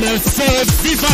MLC Viva!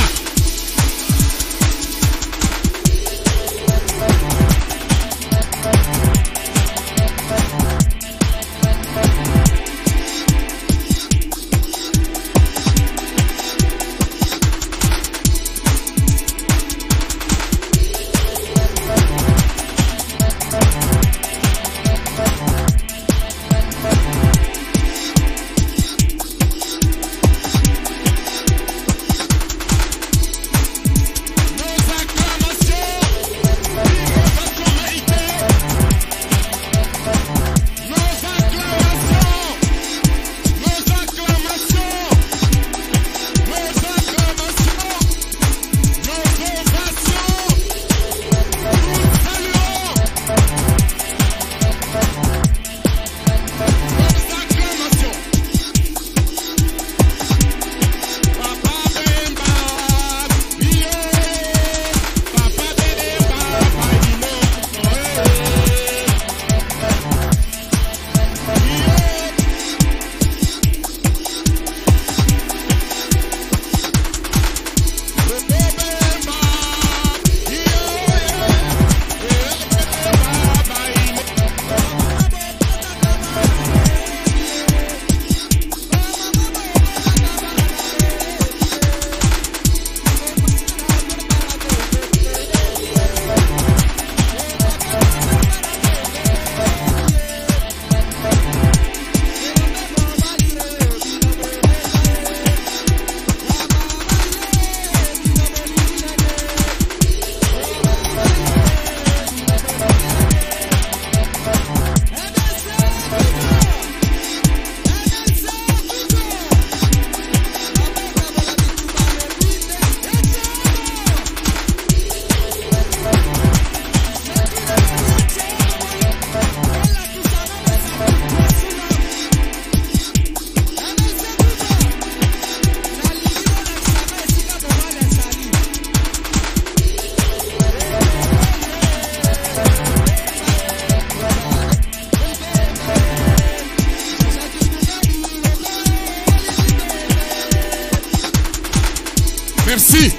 Merci.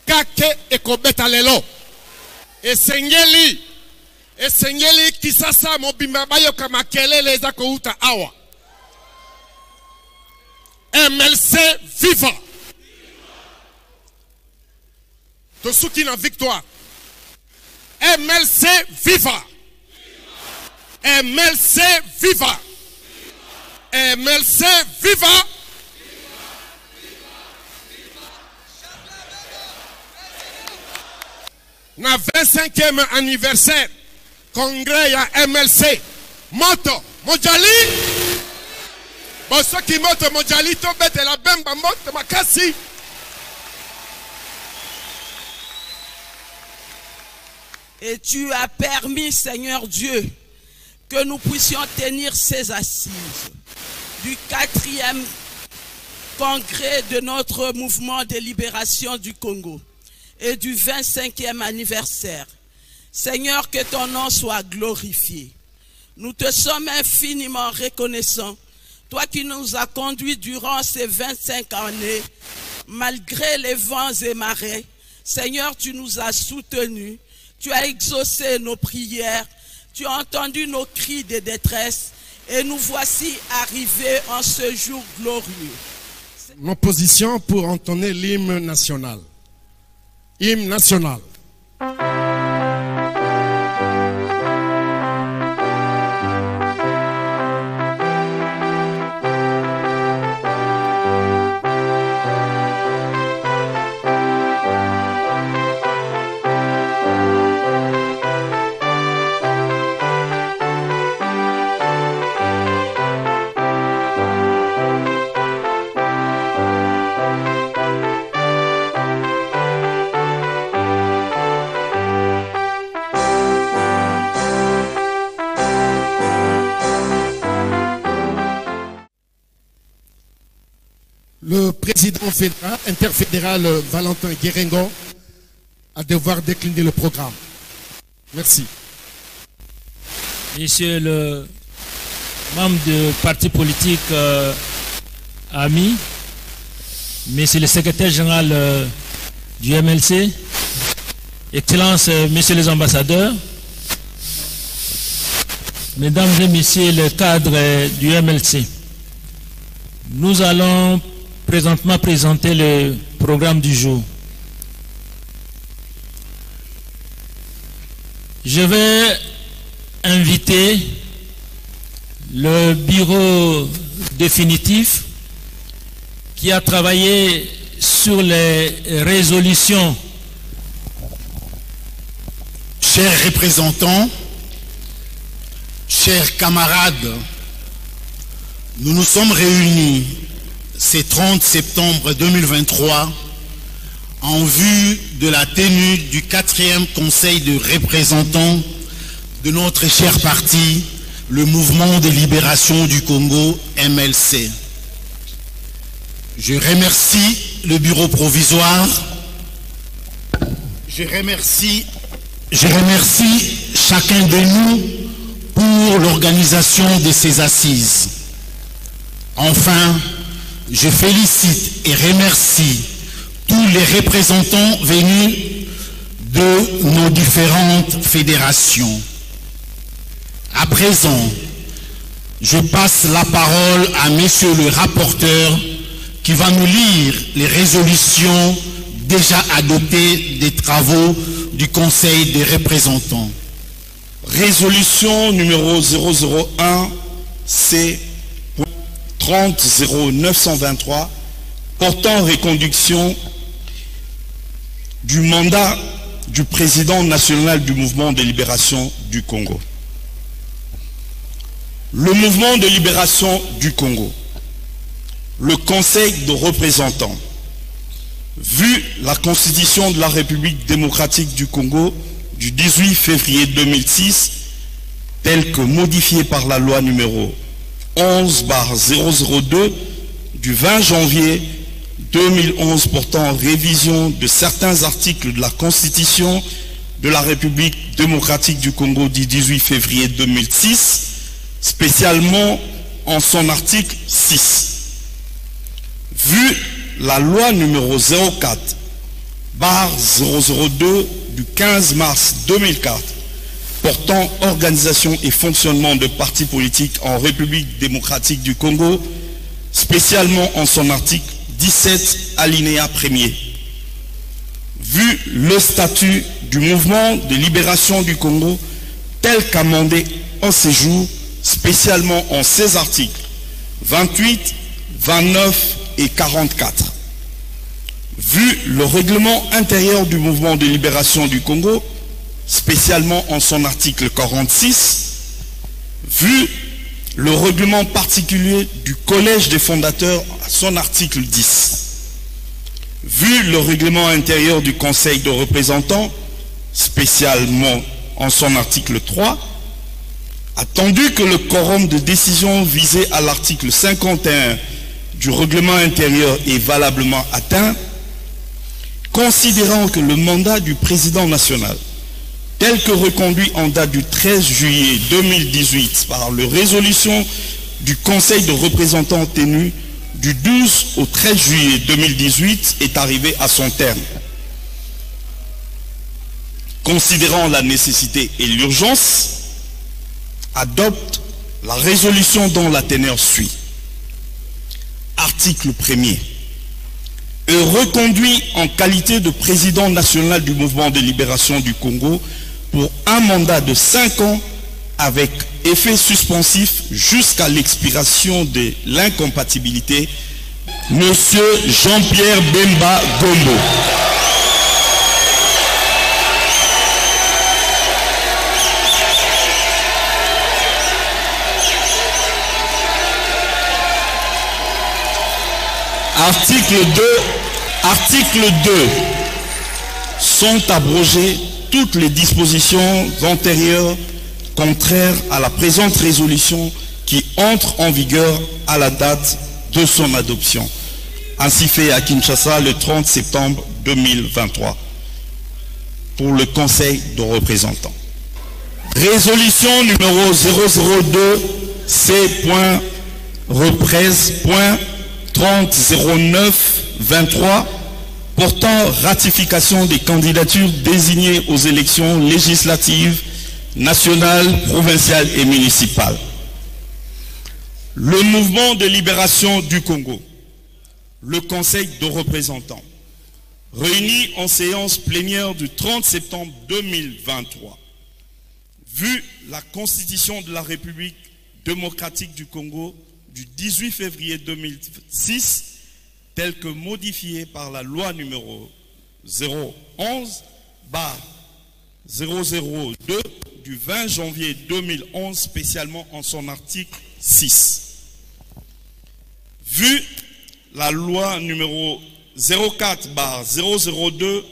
Kake ekobeta lelo. Esengeli kisasa mobimba bayo kama kelele eza kouta awa. MLC Viva. Tosuki na victoire. MLC Viva. MLC Viva. MLC Viva. Na 25e anniversaire congrès ya MLC moto mojali boso ki moto mojali to bete la bemba moto makasi. Et tu as permis, Seigneur Dieu, que nous puissions tenir ces assises du 4e congrès de notre mouvement de libération du Congo et du 25e anniversaire. Seigneur, que ton nom soit glorifié. Nous te sommes infiniment reconnaissants, toi qui nous as conduits durant ces 25 années, malgré les vents et marées. Seigneur, tu nous as soutenus, tu as exaucé nos prières, tu as entendu nos cris de détresse et nous voici arrivés en ce jour glorieux. Nos positions pour entonner l'hymne national. Hymne national. Le président fédéral, interfédéral Valentin Guérengo a devoir décliner le programme. Merci. Monsieur le membre du parti politique ami, Monsieur le secrétaire général du MLC, Excellences, Messieurs les ambassadeurs, Mesdames et Messieurs les cadres du MLC, nous allons présentement présenter le programme du jour. Je vais inviter le bureau définitif qui a travaillé sur les résolutions. Chers représentants, chers camarades, nous nous sommes réunis ce 30 septembre 2023 en vue de la tenue du 4e Conseil de représentants de notre cher parti, le Mouvement de libération du Congo, MLC. Je remercie le bureau provisoire, je remercie chacun de nous pour l'organisation de ces assises. Enfin, je félicite et remercie tous les représentants venus de nos différentes fédérations. À présent, je passe la parole à monsieur le rapporteur qui va nous lire les résolutions déjà adoptées des travaux du Conseil des représentants. Résolution numéro 001 C 30-0923 portant reconduction du mandat du président national du Mouvement de libération du Congo. Le Mouvement de libération du Congo, le Conseil de représentants, vu la Constitution de la République démocratique du Congo du 18 février 2006, telle que modifiée par la loi numéro 11/002 du 20 janvier 2011 portant révision de certains articles de la Constitution de la République démocratique du Congo du 18 février 2006, spécialement en son article 6. Vu la loi numéro 04/002 du 15 mars 2004 portant organisation et fonctionnement de partis politiques en République démocratique du Congo, spécialement en son article 17 alinéa 1er. Vu le statut du mouvement de libération du Congo tel qu'amendé en ces jours, spécialement en ses articles 28, 29 et 44. Vu le règlement intérieur du mouvement de libération du Congo, spécialement en son article 46, vu le règlement particulier du Collège des fondateurs à son article 10, vu le règlement intérieur du Conseil de représentants, spécialement en son article 3, attendu que le quorum de décision visé à l'article 51 du règlement intérieur est valablement atteint, considérant que le mandat du président national, tel que reconduit en date du 13 juillet 2018 par la résolution du Conseil de représentants tenue du 12 au 13 juillet 2018, est arrivé à son terme. Considérant la nécessité et l'urgence, adopte la résolution dont la teneur suit. Article 1er. Est reconduit en qualité de président national du mouvement de libération du Congo pour un mandat de 5 ans avec effet suspensif jusqu'à l'expiration de l'incompatibilité, Monsieur Jean-Pierre Bemba Gombo. Article 2. Sont abrogées toutes les dispositions antérieures contraires à la présente résolution qui entre en vigueur à la date de son adoption. Ainsi fait à Kinshasa le 30 septembre 2023 pour le Conseil de représentants. Résolution numéro 002 C.Repres.3009 23 portant ratification des candidatures désignées aux élections législatives, nationales, provinciales et municipales. Le mouvement de libération du Congo, le Conseil de représentants, réuni en séance plénière du 30 septembre 2023, vu la Constitution de la République démocratique du Congo du 18 février 2006, telle que modifiée par la loi numéro 011/002 du 20 janvier 2011, spécialement en son article 6. Vu la loi numéro 04/002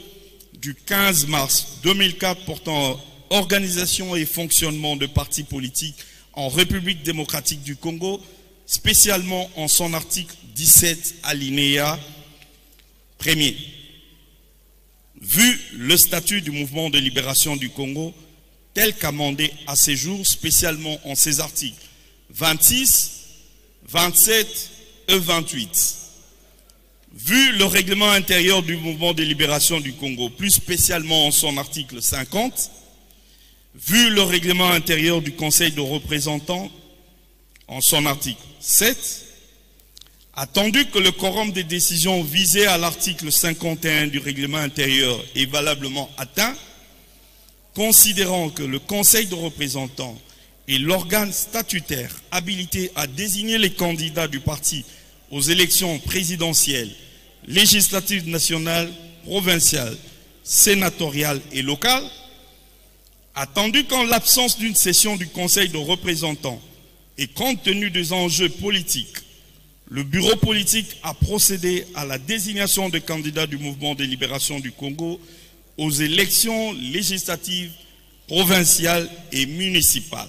du 15 mars 2004 portant organisation et fonctionnement de partis politiques en République démocratique du Congo, spécialement en son article 17 alinéa 1er. Vu le statut du mouvement de libération du Congo tel qu'amendé à ces jours, spécialement en ses articles 26, 27 et 28. Vu le règlement intérieur du mouvement de libération du Congo, plus spécialement en son article 50, vu le règlement intérieur du Conseil de représentants en son article 7, attendu que le quorum des décisions visées à l'article 51 du règlement intérieur est valablement atteint, considérant que le Conseil de représentants est l'organe statutaire habilité à désigner les candidats du parti aux élections présidentielles, législatives nationales, provinciales, sénatoriales et locales, attendu qu'en l'absence d'une session du Conseil de représentants et compte tenu des enjeux politiques, le bureau politique a procédé à la désignation de candidats du mouvement de libération du Congo aux élections législatives, provinciales et municipales,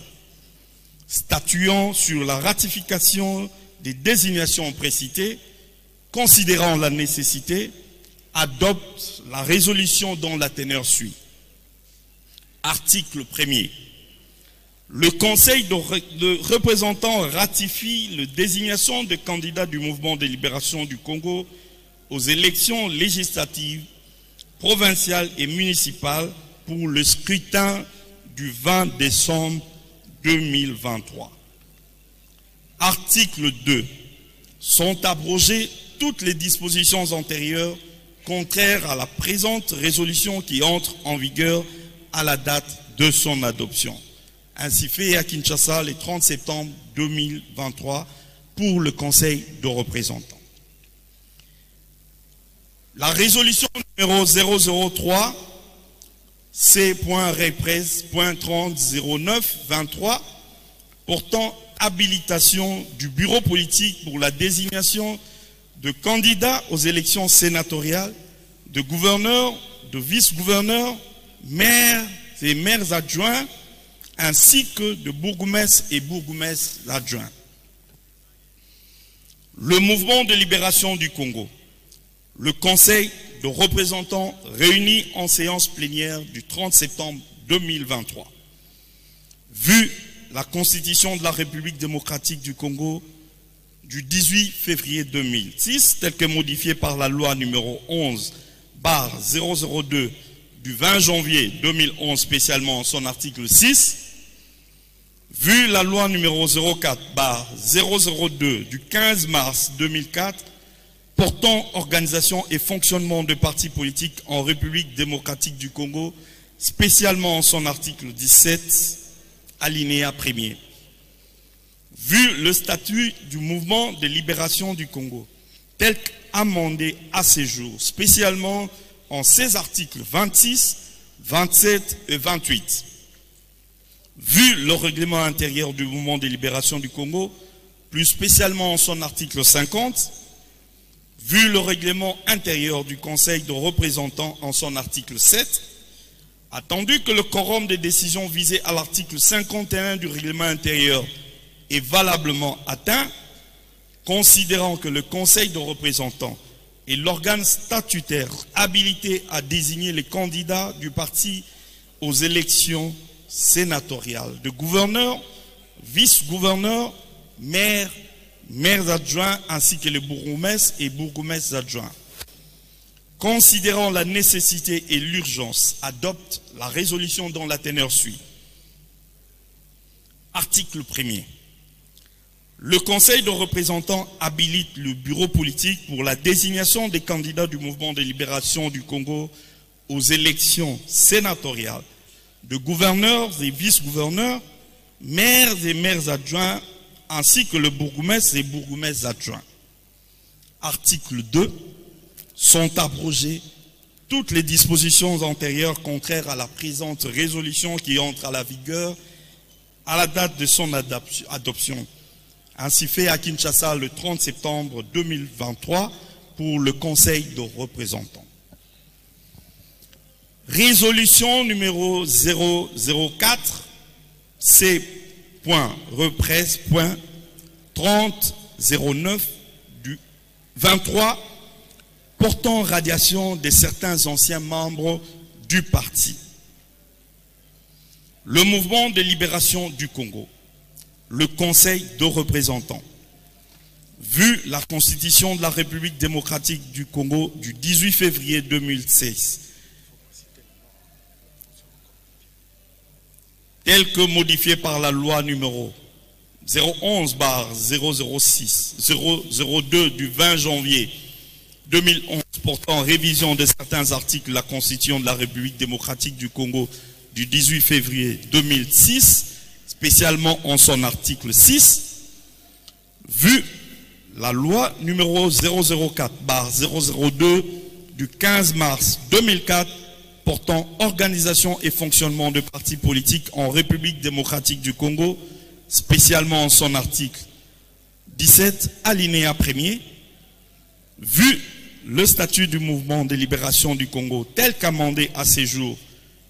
statuant sur la ratification des désignations précitées, considérant la nécessité, adopte la résolution dont la teneur suit. Article 1er. Le Conseil de représentants ratifie la désignation de candidats du mouvement de libération du Congo aux élections législatives, provinciales et municipales pour le scrutin du 20 décembre 2023. Article 2. Sont abrogées toutes les dispositions antérieures contraires à la présente résolution qui entre en vigueur à la date de son adoption. Ainsi fait à Kinshasa le 30 septembre 2023 pour le Conseil de représentants. La résolution numéro 003 C.Repres.3009-23 portant habilitation du bureau politique pour la désignation de candidats aux élections sénatoriales, de gouverneurs, de vice-gouverneurs, maires et maires adjoints, ainsi que de bourgmestres et bourgmestres adjoints. Le mouvement de libération du Congo, le Conseil de représentants réuni en séance plénière du 30 septembre 2023, vu la Constitution de la République démocratique du Congo du 18 février 2006, telle que modifiée par la loi numéro 11/002 du 20 janvier 2011, spécialement son article 6, vu la loi numéro 04/002 du 15 mars 2004 portant organisation et fonctionnement de partis politiques en République démocratique du Congo, spécialement en son article 17, alinéa 1er. Vu le statut du mouvement de libération du Congo, tel qu'amendé à ces jours, spécialement en ses articles 26, 27 et 28. Vu le règlement intérieur du mouvement de libération du Congo, plus spécialement en son article 50, vu le règlement intérieur du Conseil de représentants en son article 7, attendu que le quorum des décisions visées à l'article 51 du règlement intérieur est valablement atteint, considérant que le Conseil de représentants est l'organe statutaire habilité à désigner les candidats du parti aux élections sénatoriales de gouverneurs, vice-gouverneurs, maires, maires adjoints ainsi que les bourgmestres et bourgmestres adjoints. considérant la nécessité et l'urgence, adopte la résolution dont la teneur suit. Article 1er. Le Conseil de représentants habilite le bureau politique pour la désignation des candidats du mouvement de libération du Congo aux élections sénatoriales de gouverneurs et vice-gouverneurs, maires et maires adjoints, ainsi que le bourgmestre et bourgmestres adjoints. Article 2. Sont abrogées toutes les dispositions antérieures contraires à la présente résolution qui entre à la vigueur à la date de son adoption. Ainsi fait à Kinshasa le 30 septembre 2023 pour le Conseil de représentants. Résolution numéro 004 C.Repres.3009 du 23 portant radiation de certains anciens membres du parti. Le mouvement de libération du Congo, le Conseil de représentants, vu la Constitution de la République démocratique du Congo du 18 février 2016, telle que modifiée par la loi numéro 011/002 du 20 janvier 2011 portant révision de certains articles de la Constitution de la République démocratique du Congo du 18 février 2006, spécialement en son article 6, vu la loi numéro 004/002 du 15 mars 2004 portant organisation et fonctionnement de partis politiques en République démocratique du Congo, spécialement en son article 17, alinéa 1er, vu le statut du mouvement de libération du Congo tel qu'amendé à ces jours,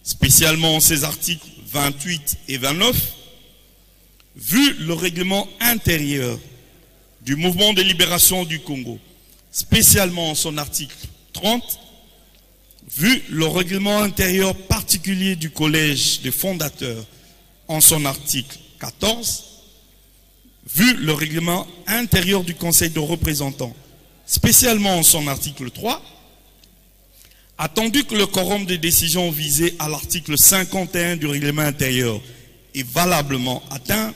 spécialement en ses articles 28 et 29, vu le règlement intérieur du mouvement de libération du Congo, spécialement en son article 30, vu le règlement intérieur particulier du collège des fondateurs en son article 14, vu le règlement intérieur du Conseil de représentants, spécialement en son article 3, attendu que le quorum des décisions visées à l'article 51 du règlement intérieur est valablement atteint,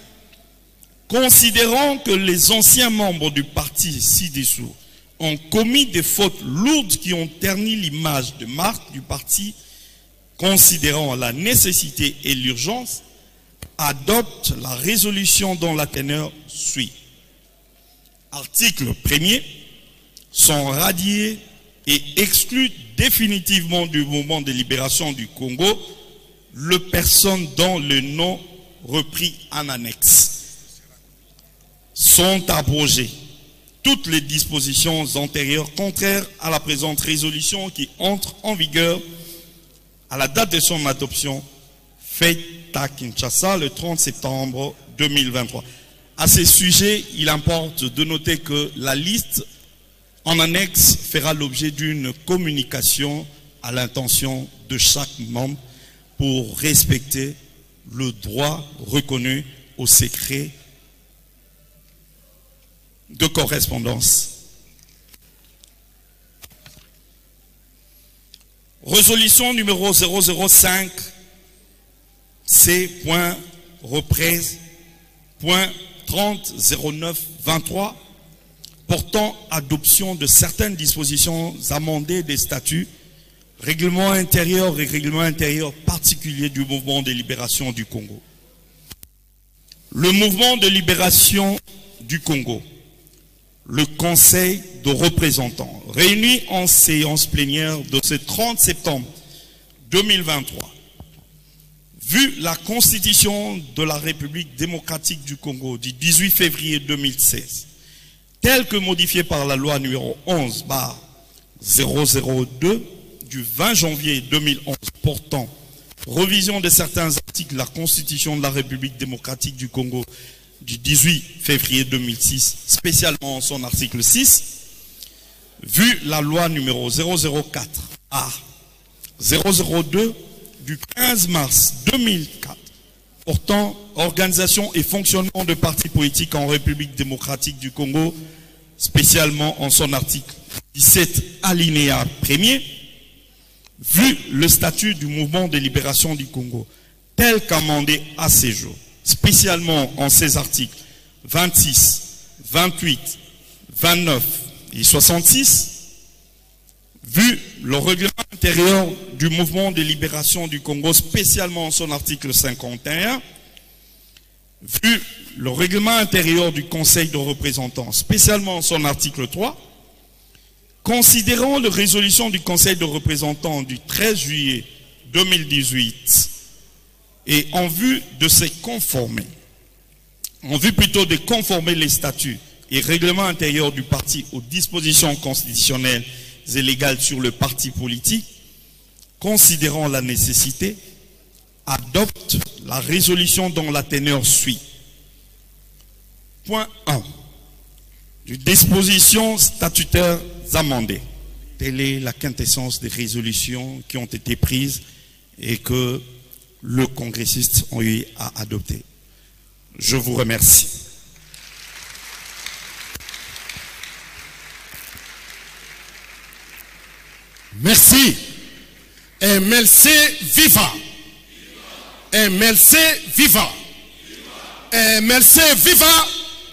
considérant que les anciens membres du parti ci-dessous ont commis des fautes lourdes qui ont terni l'image de marque du parti, considérant la nécessité et l'urgence, adopte la résolution dont la teneur suit. Article 1er. Sont radiés et exclus définitivement du mouvement de libération du Congo les personnes dont le nom repris en annexe. Sont abrogées toutes les dispositions antérieures contraires à la présente résolution qui entre en vigueur à la date de son adoption faite à Kinshasa le 30 septembre 2023. À ce sujet, il importe de noter que la liste en annexe fera l'objet d'une communication à l'intention de chaque membre pour respecter le droit reconnu au secret de correspondance. Résolution numéro 005 C.Repres.300923 portant adoption de certaines dispositions amendées des statuts, règlement intérieur et règlement intérieur particulier du mouvement de libération du Congo. Le mouvement de libération du Congo, le Conseil de représentants, réuni en séance plénière de ce 30 septembre 2023, vu la Constitution de la République démocratique du Congo du 18 février 2016, telle que modifiée par la loi numéro 11/002 du 20 janvier 2011 portant révision de certains articles de la Constitution de la République démocratique du Congo du 18 février 2006, spécialement en son article 6, vu la loi numéro 004/002 du 15 mars 2004 portant organisation et fonctionnement de partis politiques en République démocratique du Congo, spécialement en son article 17 alinéa 1er, vu le statut du mouvement de libération du Congo, tel qu'amendé à ce jour, spécialement en ses articles 26, 28, 29 et 66, vu le règlement intérieur du mouvement de libération du Congo, spécialement en son article 51, vu le règlement intérieur du Conseil de représentants, spécialement en son article 3, considérant la résolution du Conseil de représentants du 13 juillet 2018 et en vue de se conformer, en vue plutôt de conformer les statuts et règlements intérieurs du parti aux dispositions constitutionnelles et légales sur le parti politique, considérant la nécessité, adopte la résolution dont la teneur suit. Point 1. Du dispositions statutaires amendées. Telle est la quintessence des résolutions qui ont été prises et que le congressiste ont eu à adopter. Je vous remercie. Merci. MLC viva. MLC viva. MLC viva.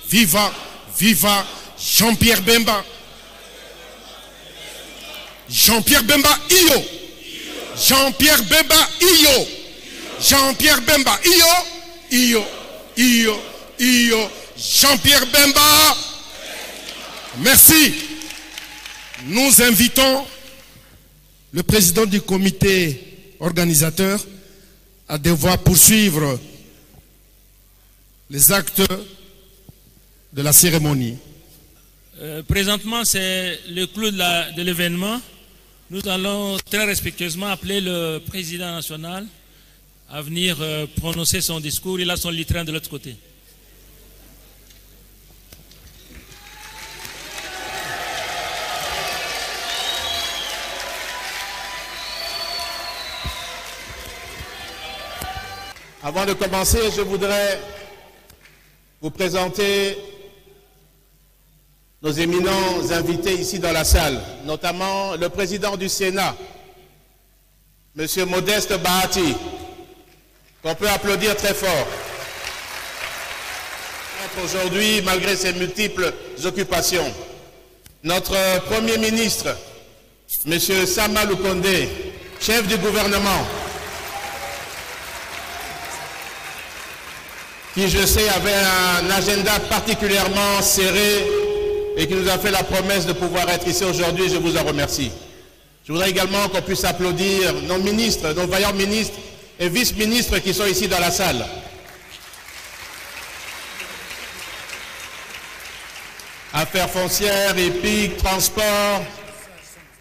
Viva. Viva. Jean-Pierre Bemba. Jean-Pierre Bemba Iyo. Jean-Pierre Bemba Iyo. Jean-Pierre Bemba Iyo. Iyo. Iyo. Iyo. Jean-Pierre Bemba. Merci. Nous invitons le président du comité organisateur à devoir poursuivre les actes de la cérémonie. Présentement, c'est le clou de l'événement. Nous allons très respectueusement appeler le président national à venir prononcer son discours. Il a son litrin de l'autre côté. Avant de commencer, je voudrais vous présenter nos éminents invités ici dans la salle, notamment le président du Sénat, M. Modeste Bahati, qu'on peut applaudir très fort. Aujourd'hui, malgré ses multiples occupations, notre Premier ministre, M. Sama Lukonde, chef du gouvernement, qui, je sais, avait un agenda particulièrement serré et qui nous a fait la promesse de pouvoir être ici aujourd'hui. Je vous en remercie. Je voudrais également qu'on puisse applaudir nos ministres, nos vaillants ministres et vice-ministres qui sont ici dans la salle. Affaires foncières, épiques, transports,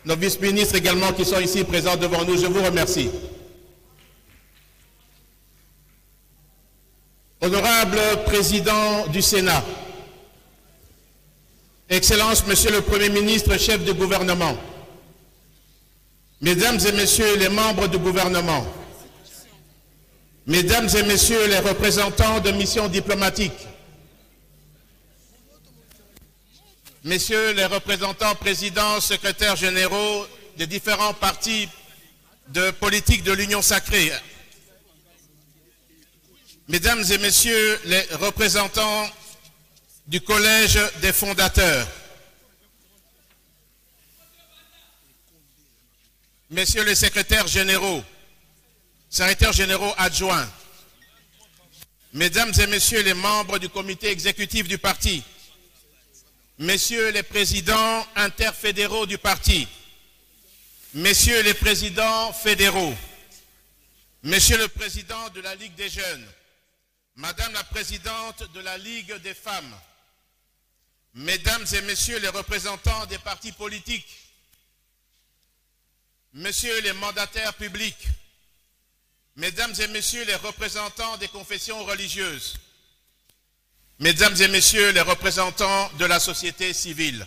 nos vice-ministres également qui sont ici présents devant nous. Je vous remercie. Honorable président du Sénat, Excellence, Monsieur le Premier ministre, chef du gouvernement, Mesdames et Messieurs les membres du gouvernement, Mesdames et Messieurs les représentants de missions diplomatiques, Messieurs les représentants, présidents, secrétaires généraux des différents partis de politique de l'Union sacrée, Mesdames et Messieurs les représentants du Collège des fondateurs, Messieurs les secrétaires généraux adjoints, Mesdames et Messieurs les membres du comité exécutif du parti, Messieurs les présidents interfédéraux du parti, Messieurs les présidents fédéraux, Monsieur le président de la Ligue des jeunes, Madame la présidente de la Ligue des femmes, Mesdames et Messieurs les représentants des partis politiques, Messieurs les mandataires publics, Mesdames et Messieurs les représentants des confessions religieuses, Mesdames et Messieurs les représentants de la société civile,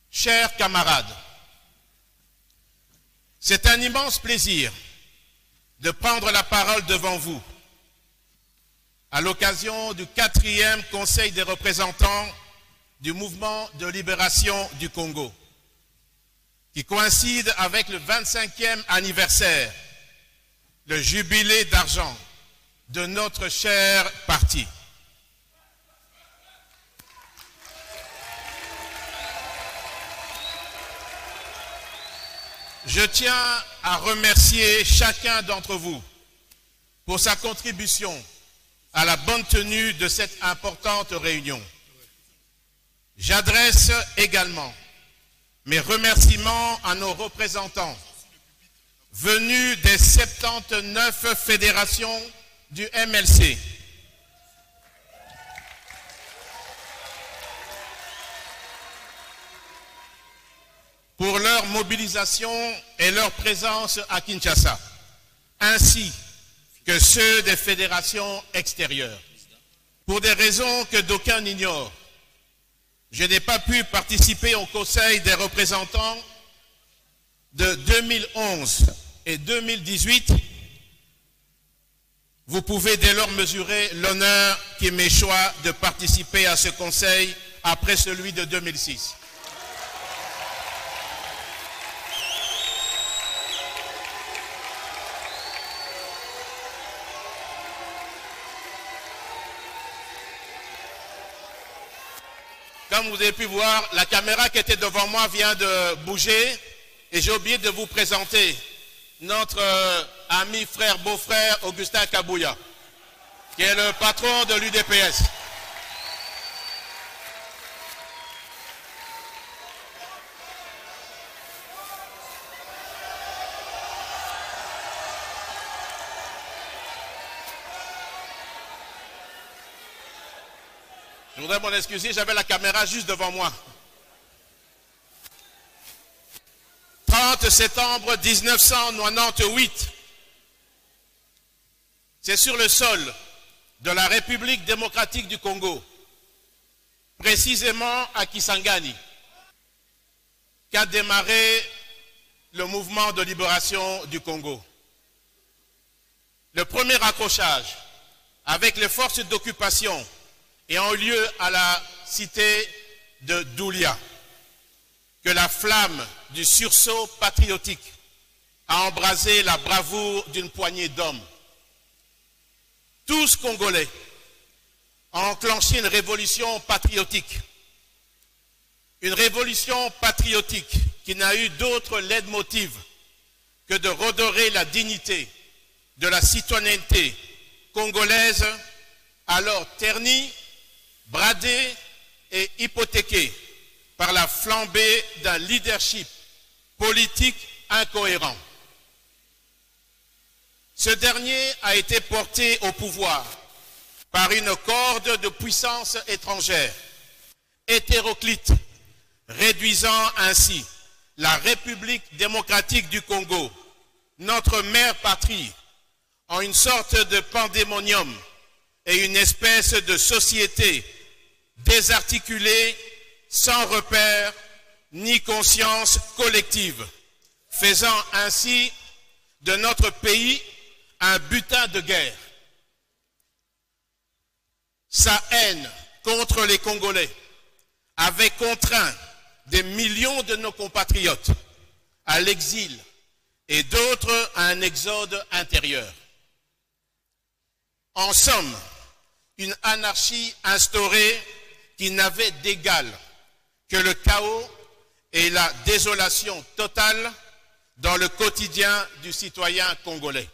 chers camarades, c'est un immense plaisir de prendre la parole devant vous à l'occasion du 4e Conseil des représentants du mouvement de libération du Congo. qui coïncide avec le 25e anniversaire, le jubilé d'argent de notre cher parti. Je tiens à remercier chacun d'entre vous pour sa contribution à la bonne tenue de cette importante réunion. J'adresse également mes remerciements à nos représentants venus des 79 fédérations du MLC. Pour leur mobilisation et leur présence à Kinshasa, ainsi que ceux des fédérations extérieures. Pour des raisons que d'aucuns ignorent, je n'ai pas pu participer au Conseil des représentants de 2011 et 2018. Vous pouvez dès lors mesurer l'honneur qui m'échoit de participer à ce Conseil après celui de 2006. Comme vous avez pu voir, la caméra qui était devant moi vient de bouger et j'ai oublié de vous présenter notre ami, frère, beau-frère Augustin Kabouya, qui est le patron de l'UDPS. Je voudrais m'en excuser, j'avais la caméra juste devant moi. 30 septembre 1998, c'est sur le sol de la République démocratique du Congo, précisément à Kisangani, qu'a démarré le mouvement de libération du Congo. Le premier accrochage avec les forces d'occupation ayant eu lieu à la cité de Doulia, que la flamme du sursaut patriotique a embrasé la bravoure d'une poignée d'hommes. Tous Congolais ont enclenché une révolution patriotique. Une révolution patriotique qui n'a eu d'autre leitmotiv que de redorer la dignité de la citoyenneté congolaise, alors ternie, bradée et hypothéquée par la flambée d'un leadership politique incohérent. Ce dernier a été porté au pouvoir par une corde de puissance étrangère, hétéroclite, réduisant ainsi la République démocratique du Congo, notre mère patrie, en une sorte de pandémonium et une espèce de société désarticulée, sans repère ni conscience collective, faisant ainsi de notre pays un butin de guerre. Sa haine contre les Congolais avait contraint des millions de nos compatriotes à l'exil et d'autres à un exode intérieur. En somme, une anarchie instaurée qui n'avait d'égal que le chaos et la désolation totale dans le quotidien du citoyen congolais.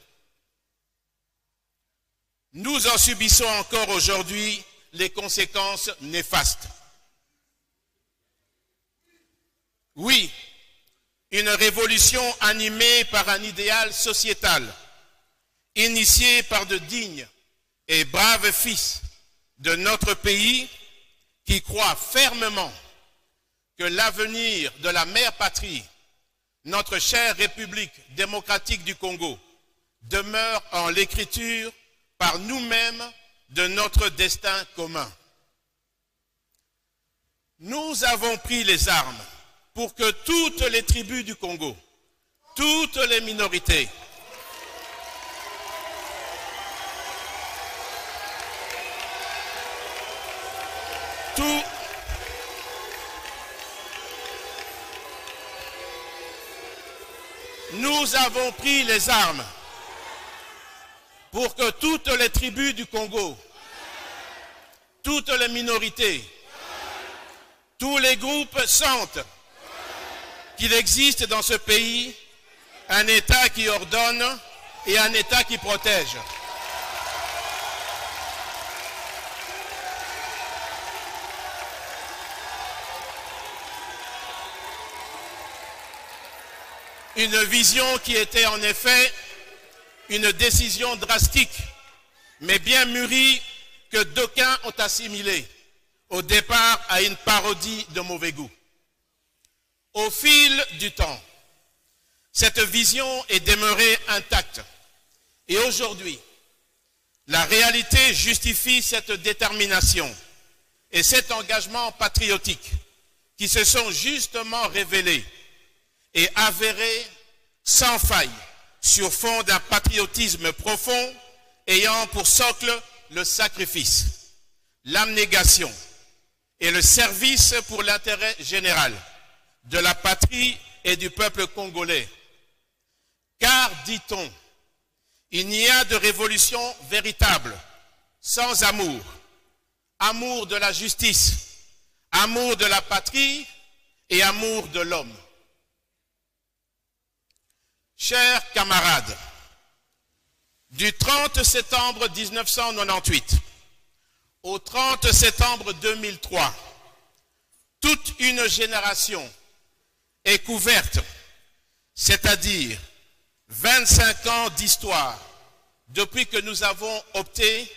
Nous en subissons encore aujourd'hui les conséquences néfastes. Oui, une révolution animée par un idéal sociétal, initiée par de dignes et braves fils de notre pays qui croient fermement que l'avenir de la mère patrie, notre chère République démocratique du Congo, demeure en l'écriture par nous-mêmes de notre destin commun. Nous avons pris les armes pour que toutes les tribus du Congo, toutes les minorités, nous avons pris les armes pour que toutes les tribus du Congo, toutes les minorités, tous les groupes sentent qu'il existe dans ce pays un État qui ordonne et un État qui protège. Une vision qui était en effet une décision drastique, mais bien mûrie, que d'aucuns ont assimilée au départ à une parodie de mauvais goût. Au fil du temps, cette vision est demeurée intacte. Et aujourd'hui, la réalité justifie cette détermination et cet engagement patriotique qui se sont justement révélés et avérés sans faille sur fond d'un patriotisme profond ayant pour socle le sacrifice, l'abnégation et le service pour l'intérêt général de la patrie et du peuple congolais. Car, dit-on, il n'y a de révolution véritable sans amour, amour de la justice, amour de la patrie et amour de l'homme. Chers camarades, du 30 septembre 1998 au 30 septembre 2003, toute une génération est couverte, c'est-à-dire 25 ans d'histoire depuis que nous avons opté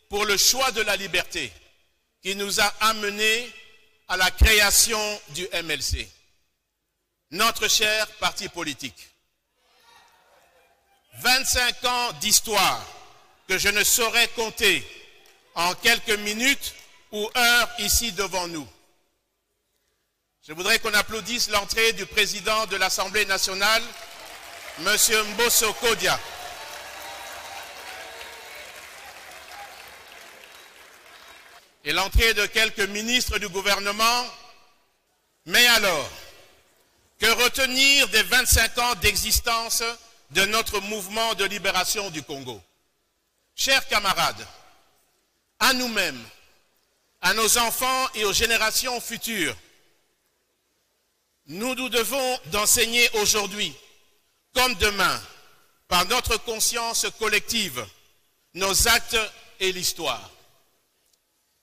pour le choix de la liberté qui nous a amenés à la création du MLC, notre cher parti politique. 25 ans d'histoire que je ne saurais compter en quelques minutes ou heures ici devant nous. Je voudrais qu'on applaudisse l'entrée du président de l'Assemblée nationale, M. Mbosso Kodia. Et l'entrée de quelques ministres du gouvernement. Mais alors, que retenir des 25 ans d'existence de notre mouvement de libération du Congo? Chers camarades, à nous-mêmes, à nos enfants et aux générations futures, nous devons d'enseigner aujourd'hui, comme demain, par notre conscience collective, nos actes et l'histoire,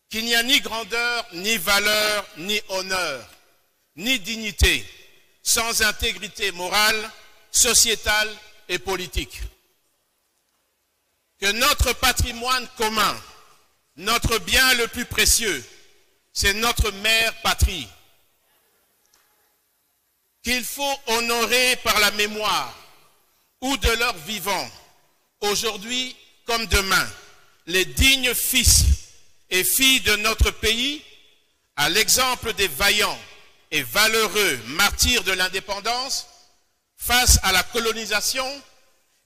qu'il n'y a ni grandeur, ni valeur, ni honneur, ni dignité, sans intégrité morale, sociétale et politique. Que notre patrimoine commun, notre bien le plus précieux, c'est notre mère patrie, qu'il faut honorer par la mémoire ou de leur vivant, aujourd'hui comme demain, les dignes fils et filles de notre pays, à l'exemple des vaillants et valeureux martyrs de l'indépendance, face à la colonisation,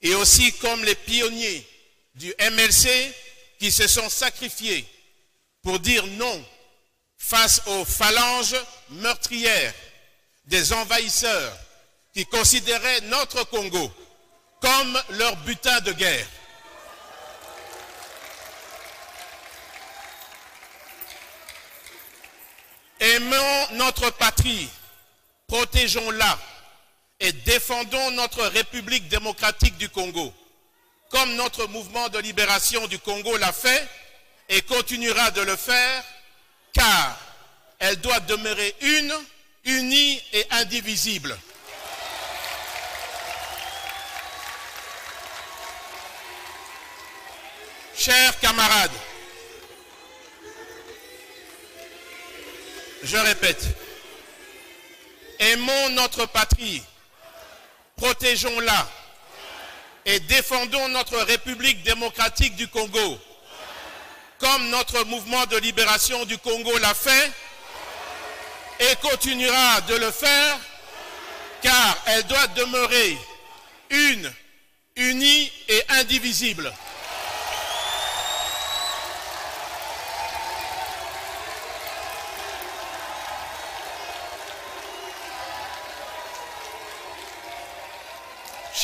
et aussi comme les pionniers du MLC qui se sont sacrifiés pour dire non face aux phalanges meurtrières des envahisseurs qui considéraient notre Congo comme leur butin de guerre. Aimons notre patrie, protégeons-la et défendons notre République démocratique du Congo, comme notre mouvement de libération du Congo l'a fait et continuera de le faire, car elle doit demeurer une, unie et indivisible. Chers camarades, je répète, aimons notre patrie, protégeons-la et défendons notre République démocratique du Congo, comme notre mouvement de libération du Congo l'a fait et continuera de le faire, car elle doit demeurer une, unie et indivisible.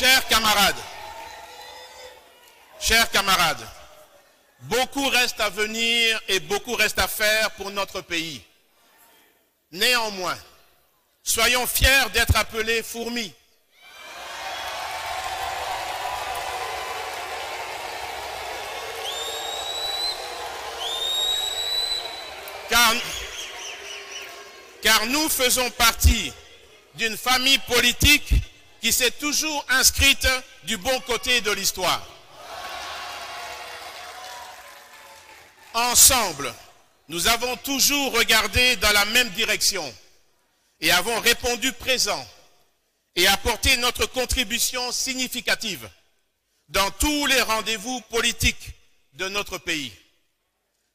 Chers camarades, beaucoup reste à venir et beaucoup reste à faire pour notre pays. Néanmoins, soyons fiers d'être appelés fourmis. Car nous faisons partie d'une famille politique qui s'est toujours inscrite du bon côté de l'histoire. Ensemble, nous avons toujours regardé dans la même direction et avons répondu présent et apporté notre contribution significative dans tous les rendez-vous politiques de notre pays.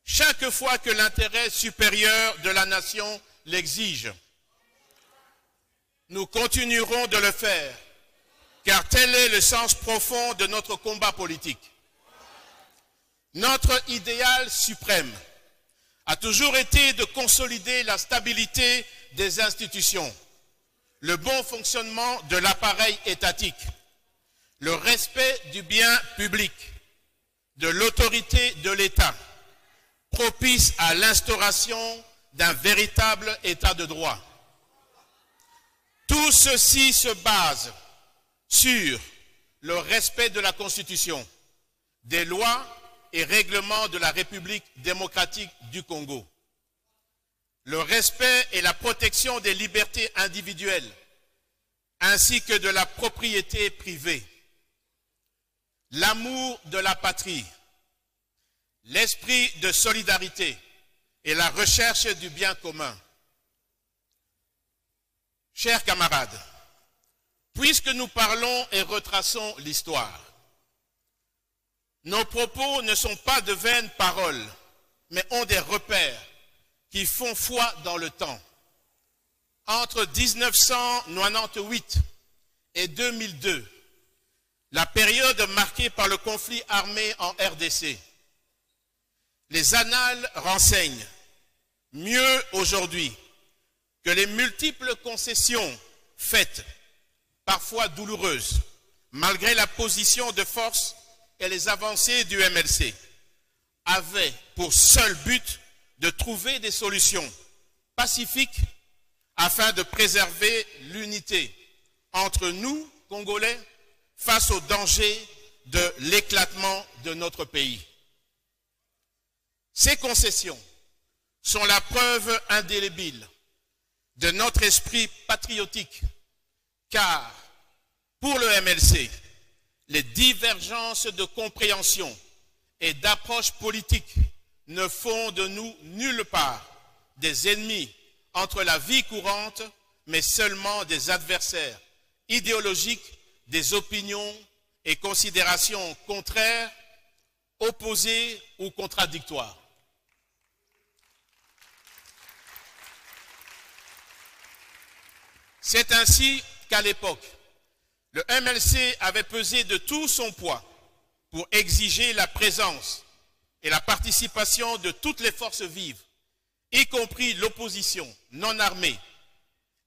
Chaque fois que l'intérêt supérieur de la nation l'exige, nous continuerons de le faire, car tel est le sens profond de notre combat politique. Notre idéal suprême a toujours été de consolider la stabilité des institutions, le bon fonctionnement de l'appareil étatique, le respect du bien public, de l'autorité de l'État, propice à l'instauration d'un véritable état de droit. Tout ceci se base sur le respect de la Constitution, des lois et règlements de la République démocratique du Congo, le respect et la protection des libertés individuelles, ainsi que de la propriété privée, l'amour de la patrie, l'esprit de solidarité et la recherche du bien commun. Chers camarades, puisque nous parlons et retraçons l'histoire, nos propos ne sont pas de vaines paroles, mais ont des repères qui font foi dans le temps. Entre 1998 et 2002, la période marquée par le conflit armé en RDC, les annales renseignent mieux aujourd'hui que les multiples concessions faites, parfois douloureuses, malgré la position de force et les avancées du MLC, avaient pour seul but de trouver des solutions pacifiques afin de préserver l'unité entre nous, Congolais, face au danger de l'éclatement de notre pays. Ces concessions sont la preuve indélébile de notre esprit patriotique, car pour le MLC, les divergences de compréhension et d'approche politique ne font de nous nulle part des ennemis entre la vie courante, mais seulement des adversaires idéologiques, des opinions et considérations contraires, opposées ou contradictoires. C'est ainsi qu'à l'époque, le MLC avait pesé de tout son poids pour exiger la présence et la participation de toutes les forces vives, y compris l'opposition non armée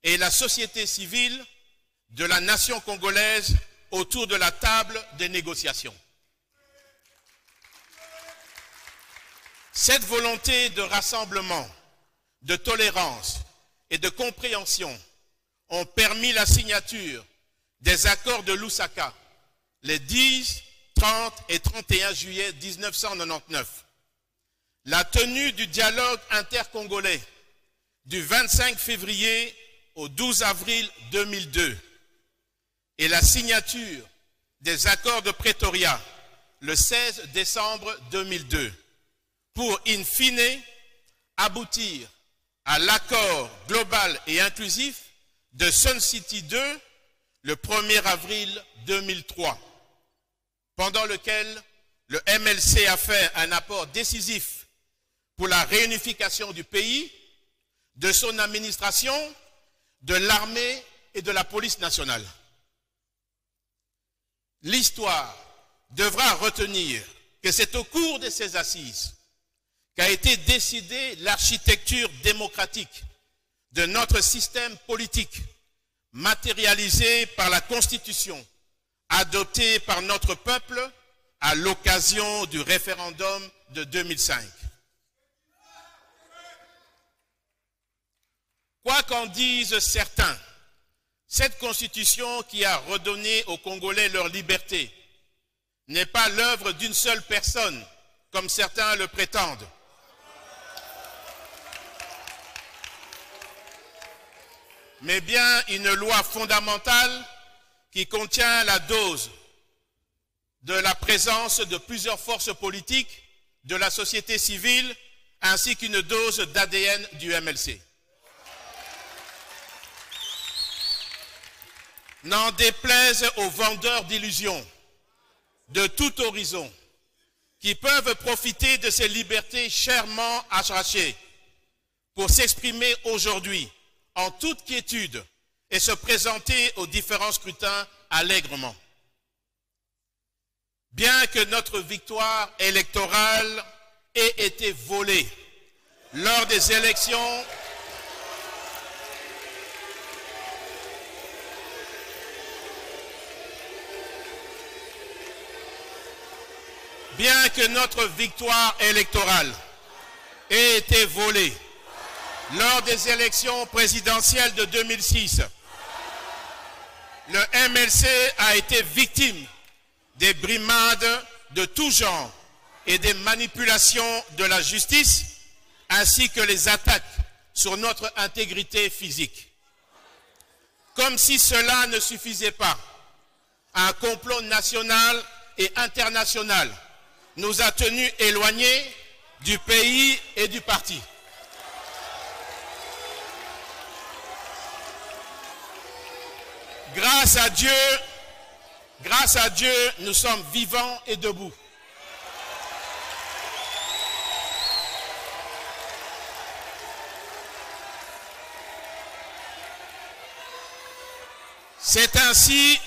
et la société civile de la nation congolaise autour de la table des négociations. Cette volonté de rassemblement, de tolérance et de compréhension ont permis la signature des accords de Lusaka les 10, 30 et 31 juillet 1999, la tenue du dialogue intercongolais du 25 février au 12 avril 2002 et la signature des accords de Pretoria le 16 décembre 2002 pour, in fine, aboutir à l'accord global et inclusif de Sun City 2 le 1er avril 2003, pendant lequel le MLC a fait un apport décisif pour la réunification du pays, de son administration, de l'armée et de la police nationale. L'histoire devra retenir que c'est au cours de ces assises qu'a été décidée l'architecture démocratique de notre système politique, matérialisée par la Constitution, adopté par notre peuple à l'occasion du référendum de 2005. Quoi qu'en disent certains, cette constitution qui a redonné aux Congolais leur liberté n'est pas l'œuvre d'une seule personne, comme certains le prétendent. Mais bien une loi fondamentale qui contient la dose de la présence de plusieurs forces politiques, de la société civile, ainsi qu'une dose d'ADN du MLC. N'en déplaise aux vendeurs d'illusions de tout horizon qui peuvent profiter de ces libertés chèrement arrachées pour s'exprimer aujourd'hui en toute quiétude et se présenter aux différents scrutins allègrement. Bien que notre victoire électorale ait été volée lors des élections ait été volée lors des élections présidentielles de 2006, le MLC a été victime des brimades de tout genre et des manipulations de la justice, ainsi que les attaques sur notre intégrité physique. Comme si cela ne suffisait pas, un complot national et international nous a tenus éloignés du pays et du parti. Grâce à Dieu, nous sommes vivants et debout. C'est ainsi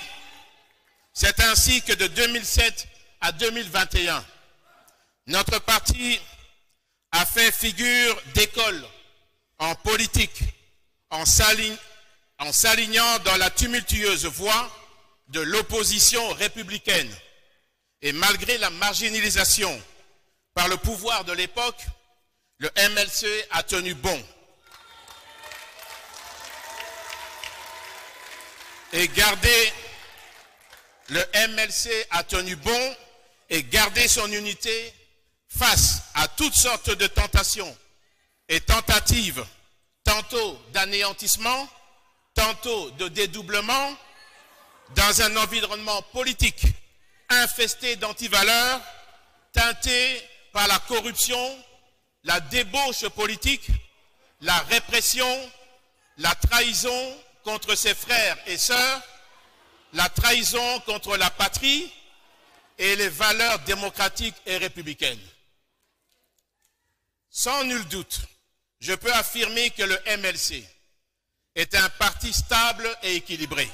que de 2007 à 2021, notre parti a fait figure d'école en politique, en s'alignant dans la tumultueuse voie de l'opposition républicaine. Et malgré la marginalisation par le pouvoir de l'époque, le MLC a tenu bon. Le MLC a tenu bon et gardé son unité face à toutes sortes de tentations et tentatives, tantôt d'anéantissement, tantôt de dédoublement, dans un environnement politique infesté d'antivaleurs, teinté par la corruption, la débauche politique, la répression, la trahison contre ses frères et sœurs, la trahison contre la patrie et les valeurs démocratiques et républicaines. Sans nul doute, je peux affirmer que le MLC est un parti stable et équilibré.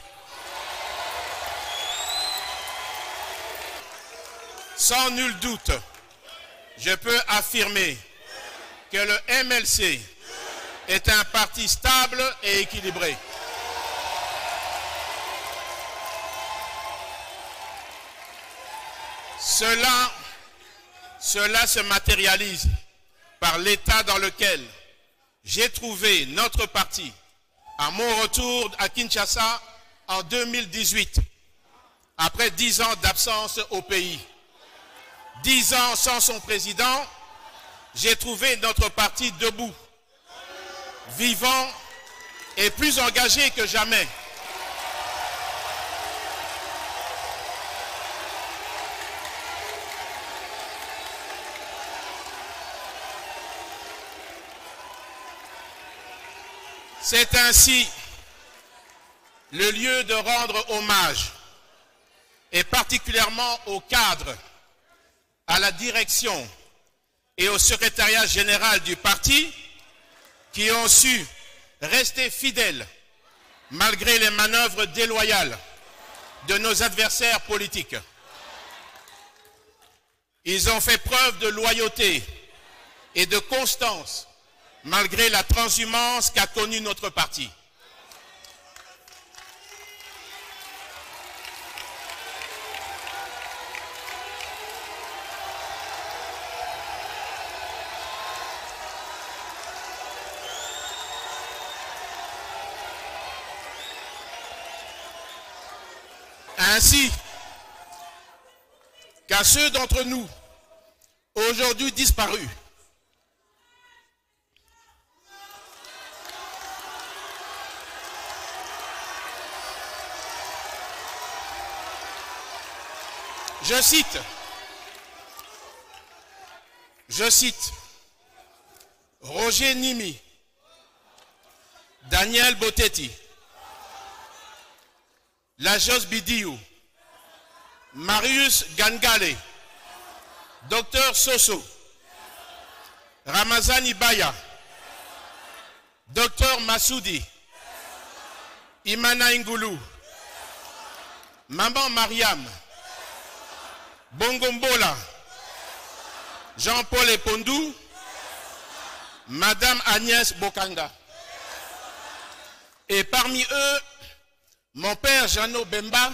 Sans nul doute, je peux affirmer que le MLC est un parti stable et équilibré. Cela se matérialise par l'état dans lequel j'ai trouvé notre parti à mon retour à Kinshasa en 2018, après 10 ans d'absence au pays. 10 ans sans son président, j'ai trouvé notre parti debout, vivant et plus engagé que jamais. C'est ainsi le lieu de rendre hommage, et particulièrement aux cadres, à la direction et au secrétariat général du parti, qui ont su rester fidèles malgré les manœuvres déloyales de nos adversaires politiques. Ils ont fait preuve de loyauté et de constance malgré la transhumance qu'a connue notre parti. ainsi qu'à ceux d'entre nous aujourd'hui disparus. Je cite Roger Nimi, Daniel Botetti, Lajos Bidiou, Marius Gangale, Dr Soso, Ramazan Ibaya, Dr Massoudi, Imana Ingulu, Maman Mariam, Bongombola, Jean-Paul Epondou, Madame Agnès Bokanga. Et parmi eux, mon père Jeannot Bemba,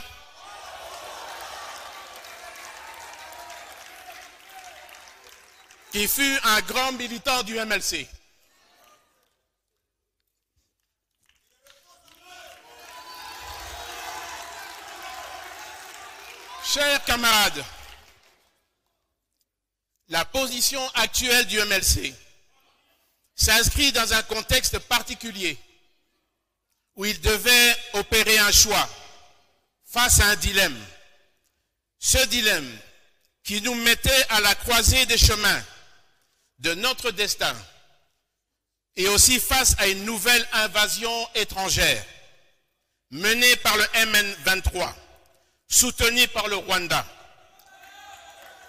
qui fut un grand militant du MLC. Chers camarades, la position actuelle du MLC s'inscrit dans un contexte particulier où il devait opérer un choix face à un dilemme. Ce dilemme qui nous mettait à la croisée des chemins de notre destin et aussi face à une nouvelle invasion étrangère menée par le MN23, soutenue par le Rwanda,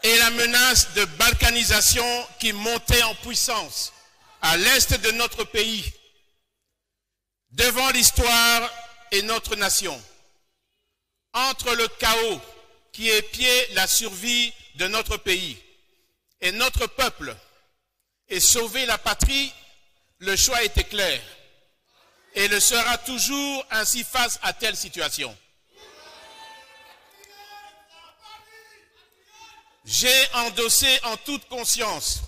et la menace de balkanisation qui montait en puissance à l'est de notre pays. Devant l'histoire et notre nation, entre le chaos qui épiait la survie de notre pays et notre peuple, et sauver la patrie, le choix était clair et le sera toujours ainsi face à telle situation. J'ai endossé en toute conscience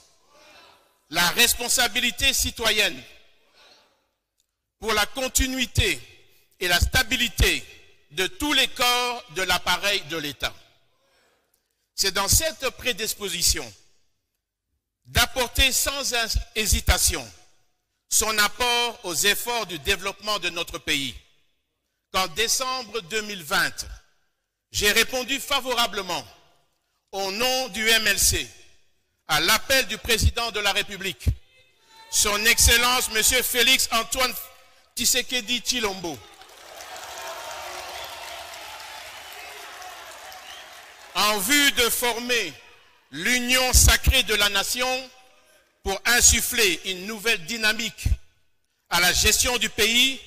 la responsabilité citoyenne pour la continuité et la stabilité de tous les corps de l'appareil de l'État. C'est dans cette prédisposition d'apporter sans hésitation son apport aux efforts du développement de notre pays qu'en décembre 2020, j'ai répondu favorablement au nom du MLC à l'appel du président de la République, son Excellence M. Félix Antoine Tshisekedi Tshilombo, en vue de former l'union sacrée de la nation pour insuffler une nouvelle dynamique à la gestion du pays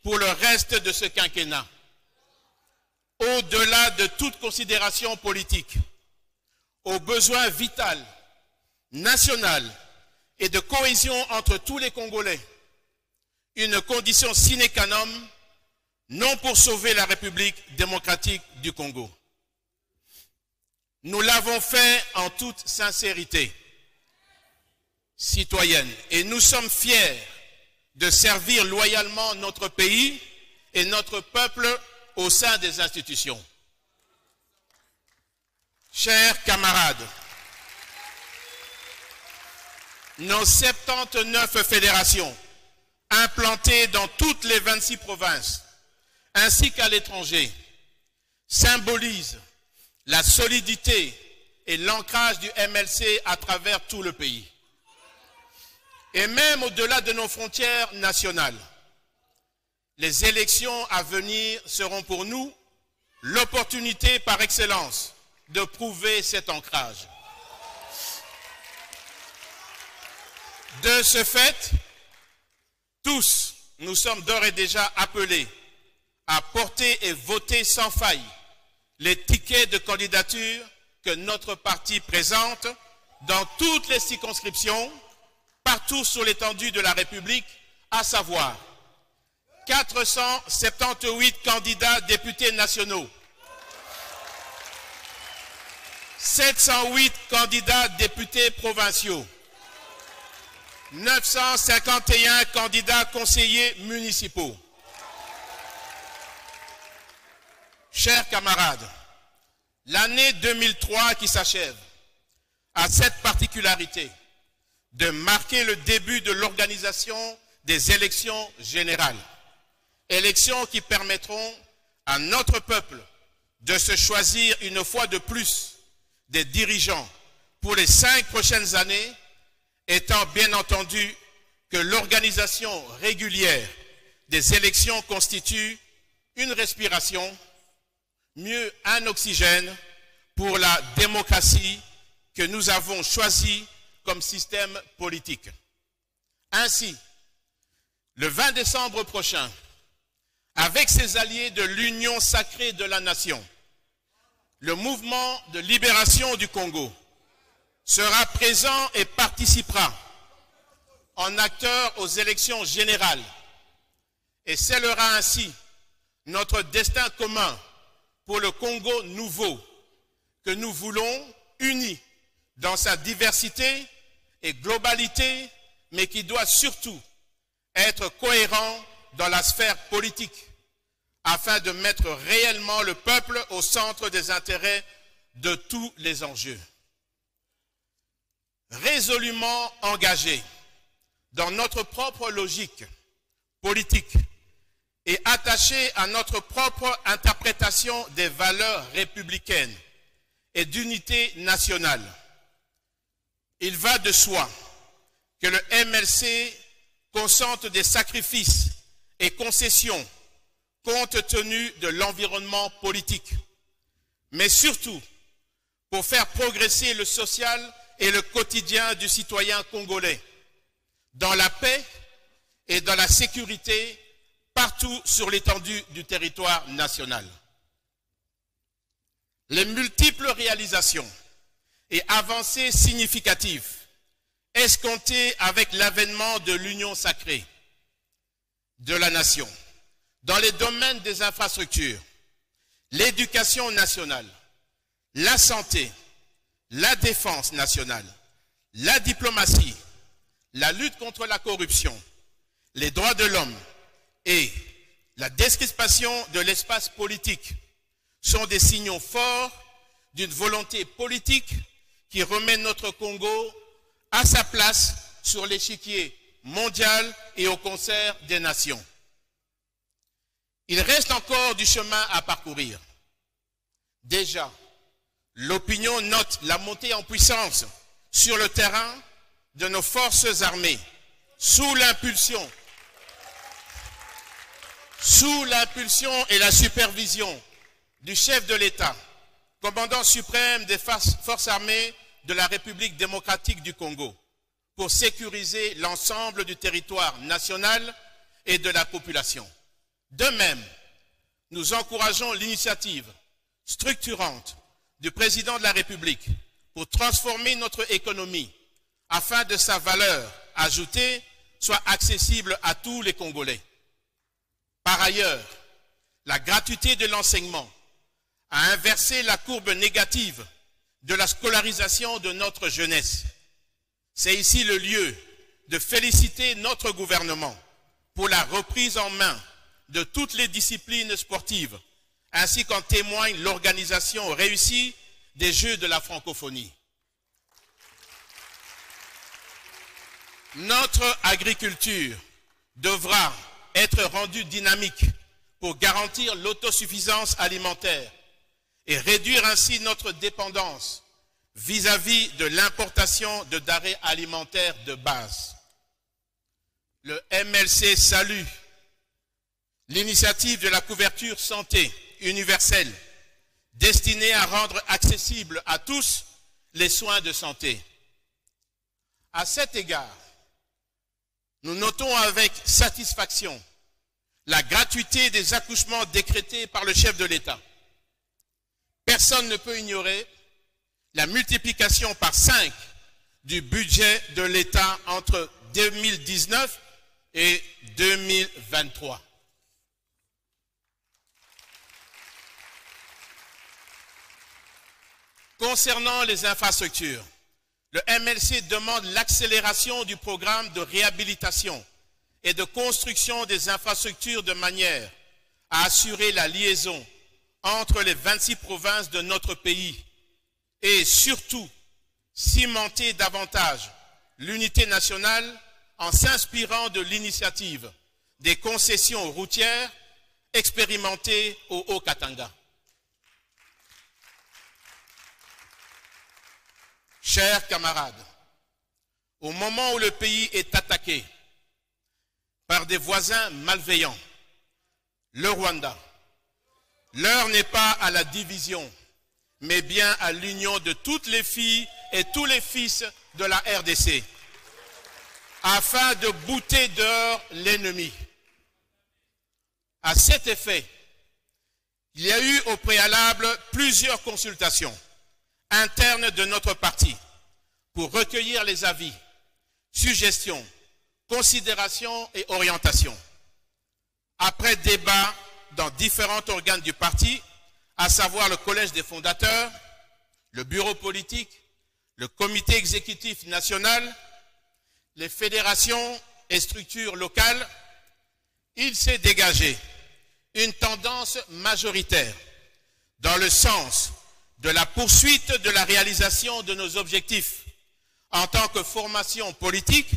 pour le reste de ce quinquennat. Au-delà de toute considération politique, au besoin vital, national et de cohésion entre tous les Congolais, une condition sine qua non, non pour sauver la République démocratique du Congo. Nous l'avons fait en toute sincérité citoyenne et nous sommes fiers de servir loyalement notre pays et notre peuple au sein des institutions. Chers camarades, nos 79 fédérations implantées dans toutes les 26 provinces, ainsi qu'à l'étranger, symbolisent la solidité et l'ancrage du MLC à travers tout le pays. Et même au-delà de nos frontières nationales, les élections à venir seront pour nous l'opportunité par excellence de prouver cet ancrage. De ce fait, tous, nous sommes d'ores et déjà appelés à porter et voter sans faille les tickets de candidature que notre parti présente dans toutes les circonscriptions, partout sur l'étendue de la République, à savoir 478 candidats députés nationaux, 708 candidats députés provinciaux, 951 candidats conseillers municipaux. Chers camarades, l'année 2003 qui s'achève a cette particularité de marquer le début de l'organisation des élections générales. Élections qui permettront à notre peuple de se choisir une fois de plus des dirigeants pour les 5 prochaines années, étant bien entendu que l'organisation régulière des élections constitue une respiration, mieux un oxygène pour la démocratie que nous avons choisie comme système politique. Ainsi, le 20 décembre prochain, avec ses alliés de l'Union sacrée de la nation, le mouvement de libération du Congo sera présent et participera en acteur aux élections générales et scellera ainsi notre destin commun pour le Congo nouveau que nous voulons uni dans sa diversité et globalité, mais qui doit surtout être cohérent dans la sphère politique afin de mettre réellement le peuple au centre des intérêts de tous les enjeux. Résolument engagés dans notre propre logique politique et attachés à notre propre interprétation des valeurs républicaines et d'unité nationale, il va de soi que le MLC consente des sacrifices et concessions compte tenu de l'environnement politique, mais surtout pour faire progresser le social et le quotidien du citoyen congolais, dans la paix et dans la sécurité partout sur l'étendue du territoire national. Les multiples réalisations et avancées significatives escomptées avec l'avènement de l'Union sacrée de la nation dans les domaines des infrastructures, l'éducation nationale, la santé, la défense nationale, la diplomatie, la lutte contre la corruption, les droits de l'homme et la décrispation de l'espace politique sont des signaux forts d'une volonté politique qui remet notre Congo à sa place sur l'échiquier mondial et au concert des nations. Il reste encore du chemin à parcourir. Déjà, l'opinion note la montée en puissance sur le terrain de nos forces armées sous l'impulsion et la supervision du chef de l'État, commandant suprême des forces armées de la République démocratique du Congo, pour sécuriser l'ensemble du territoire national et de la population. De même, nous encourageons l'initiative structurante du président de la République pour transformer notre économie afin que sa valeur ajoutée soit accessible à tous les Congolais. Par ailleurs, la gratuité de l'enseignement a inversé la courbe négative de la scolarisation de notre jeunesse. C'est ici le lieu de féliciter notre gouvernement pour la reprise en main de toutes les disciplines sportives, ainsi qu'en témoigne l'organisation réussie des Jeux de la francophonie. Notre agriculture devra être rendue dynamique pour garantir l'autosuffisance alimentaire et réduire ainsi notre dépendance vis-à-vis de l'importation de denrées alimentaires de base. Le MLC salue l'initiative de la couverture santé universelle destinée à rendre accessibles à tous les soins de santé. À cet égard, nous notons avec satisfaction la gratuité des accouchements décrétés par le chef de l'État. Personne ne peut ignorer la multiplication par 5 du budget de l'État entre 2019 et 2023. Concernant les infrastructures, le MLC demande l'accélération du programme de réhabilitation et de construction des infrastructures de manière à assurer la liaison entre les 26 provinces de notre pays et surtout cimenter davantage l'unité nationale en s'inspirant de l'initiative des concessions routières expérimentées au Haut-Katanga. Chers camarades, au moment où le pays est attaqué par des voisins malveillants, le Rwanda, l'heure n'est pas à la division, mais bien à l'union de toutes les filles et tous les fils de la RDC, afin de bouter dehors l'ennemi. À cet effet, il y a eu au préalable plusieurs consultations internes de notre parti pour recueillir les avis, suggestions, considérations et orientations. Après débat dans différents organes du parti, à savoir le collège des fondateurs, le bureau politique, le comité exécutif national, les fédérations et structures locales, il s'est dégagé une tendance majoritaire dans le sens de la poursuite de la réalisation de nos objectifs en tant que formation politique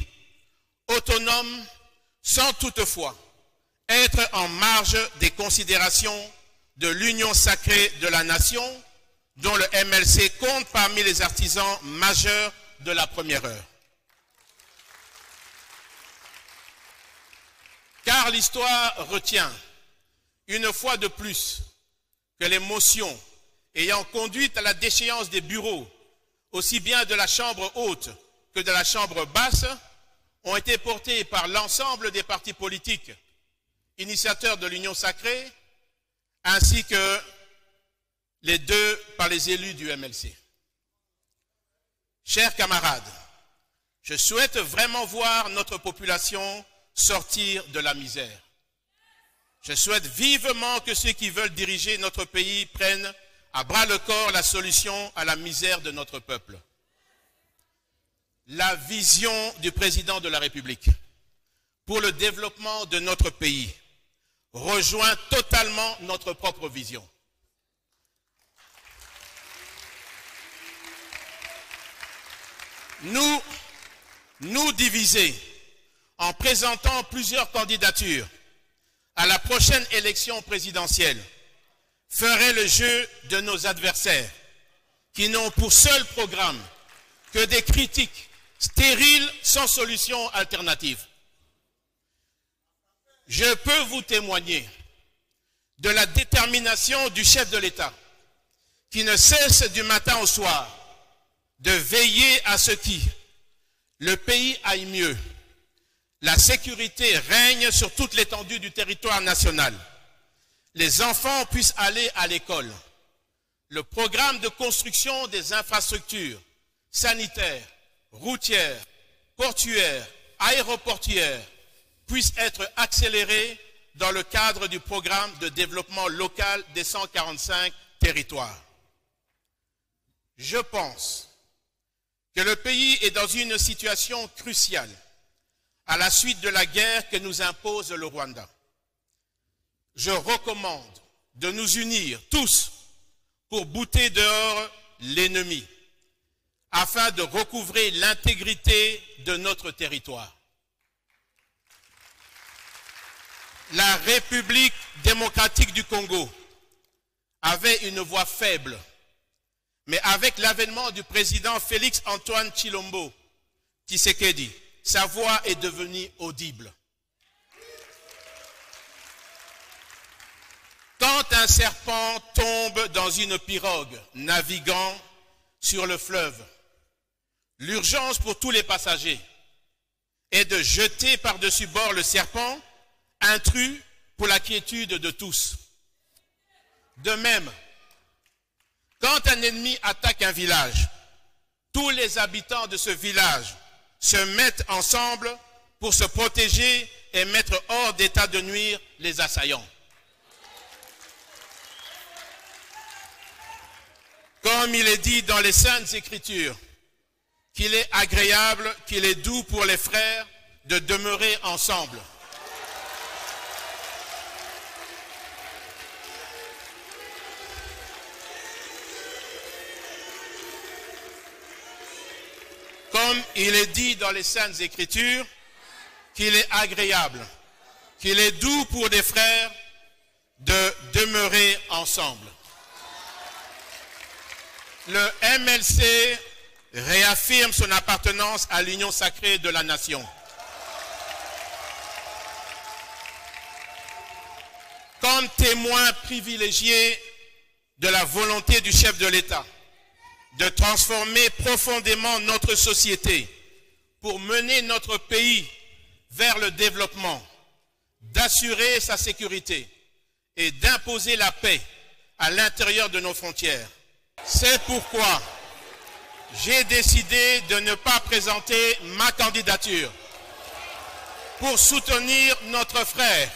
autonome, sans toutefois être en marge des considérations de l'union sacrée de la nation, dont le MLC compte parmi les artisans majeurs de la première heure. Car l'histoire retient, une fois de plus, que les motions ayant conduit à la déchéance des bureaux, aussi bien de la chambre haute que de la chambre basse, ont été portées par l'ensemble des partis politiques initiateurs de l'Union sacrée, ainsi que les deux par les élus du MLC. Chers camarades, je souhaite vraiment voir notre population sortir de la misère. Je souhaite vivement que ceux qui veulent diriger notre pays prennent à bras le corps la solution à la misère de notre peuple. La vision du président de la République pour le développement de notre pays rejoint totalement notre propre vision. Nous diviser en présentant plusieurs candidatures à la prochaine élection présidentielle ferait le jeu de nos adversaires qui n'ont pour seul programme que des critiques stériles sans solution alternative. Je peux vous témoigner de la détermination du chef de l'État qui ne cesse du matin au soir de veiller à ce que le pays aille mieux. La sécurité règne sur toute l'étendue du territoire national. Les enfants puissent aller à l'école. Le programme de construction des infrastructures sanitaires, routières, portuaires, aéroportuaires puisse être accéléré dans le cadre du programme de développement local des 145 territoires. Je pense que le pays est dans une situation cruciale à la suite de la guerre que nous impose le Rwanda. Je recommande de nous unir tous pour bouter dehors l'ennemi, afin de recouvrer l'intégrité de notre territoire. La République démocratique du Congo avait une voix faible, mais avec l'avènement du président Félix Antoine Tshilombo Tshisekedi, sa voix est devenue audible. Quand un serpent tombe dans une pirogue naviguant sur le fleuve, l'urgence pour tous les passagers est de jeter par-dessus bord le serpent, intrus pour la quiétude de tous. De même, quand un ennemi attaque un village, tous les habitants de ce village se mettent ensemble pour se protéger et mettre hors d'état de nuire les assaillants. Comme il est dit dans les Saintes Écritures, qu'il est agréable, qu'il est doux pour les frères de demeurer ensemble. Comme il est dit dans les Saintes Écritures, qu'il est agréable, qu'il est doux pour des frères de demeurer ensemble. Le MLC réaffirme son appartenance à l'union sacrée de la nation. Comme témoin privilégié de la volonté du chef de l'État de transformer profondément notre société pour mener notre pays vers le développement, d'assurer sa sécurité et d'imposer la paix à l'intérieur de nos frontières. C'est pourquoi j'ai décidé de ne pas présenter ma candidature pour soutenir notre frère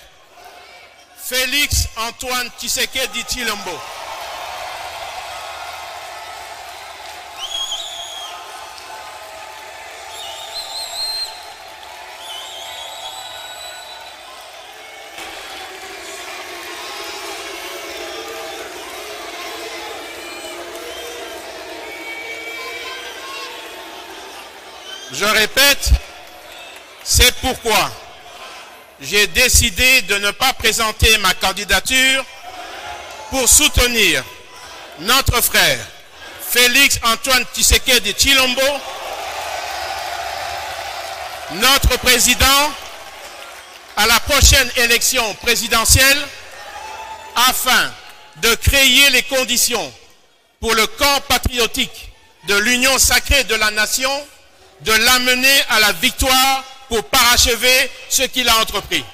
Félix Antoine Tshisekedi Tshilombo. Je répète, c'est pourquoi j'ai décidé de ne pas présenter ma candidature pour soutenir notre frère Félix Antoine Tshisekedi Tshilombo, notre président, à la prochaine élection présidentielle, afin de créer les conditions pour le camp patriotique de l'union sacrée de la nation de l'amener à la victoire pour parachever ce qu'il a entrepris.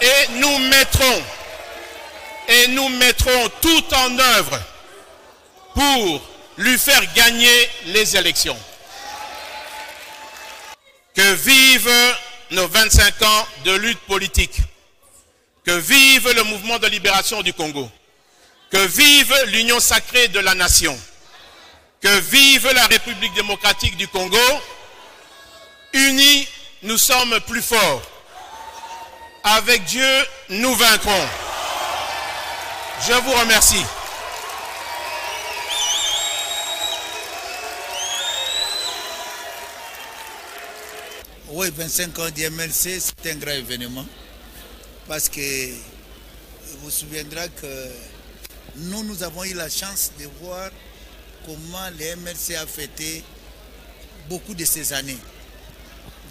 Et nous mettrons tout en œuvre pour lui faire gagner les élections. Que vivent nos 25 ans de lutte politique. Que vive le mouvement de libération du Congo. Que vive l'union sacrée de la nation. Que vive la République démocratique du Congo. Unis, nous sommes plus forts. Avec Dieu, nous vaincrons. Je vous remercie. Oui, 25 ans du MLC, c'est un grand événement. Parce que vous vous souviendrez que nous avons eu la chance de voir comment le MLC a fêté beaucoup de ces années.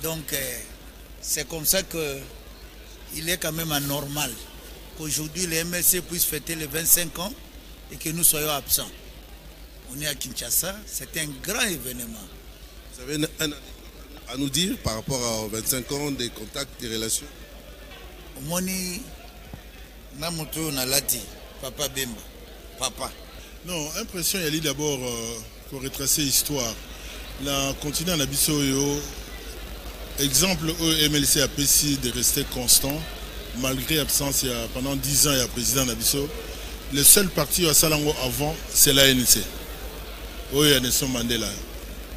Donc, c'est comme ça qu'il est quand même anormal qu'aujourd'hui le MLC puisse fêter les 25 ans et que nous soyons absents. On est à Kinshasa, c'est un grand événement. Vous avez un à nous dire par rapport aux 25 ans des contacts, des relations? Moni, Namoto Nalati, Papa Bemba, Papa. Non, impression, il y a d'abord pour retracer l'histoire. Le continent Nabiso, exemple au MLC a péci de rester constant, malgré l'absence pendant 10 ans, il y a président Nabiso. Le seul parti à Salango avant, c'est l'ANC. Oui, il y a Nelson Mandela.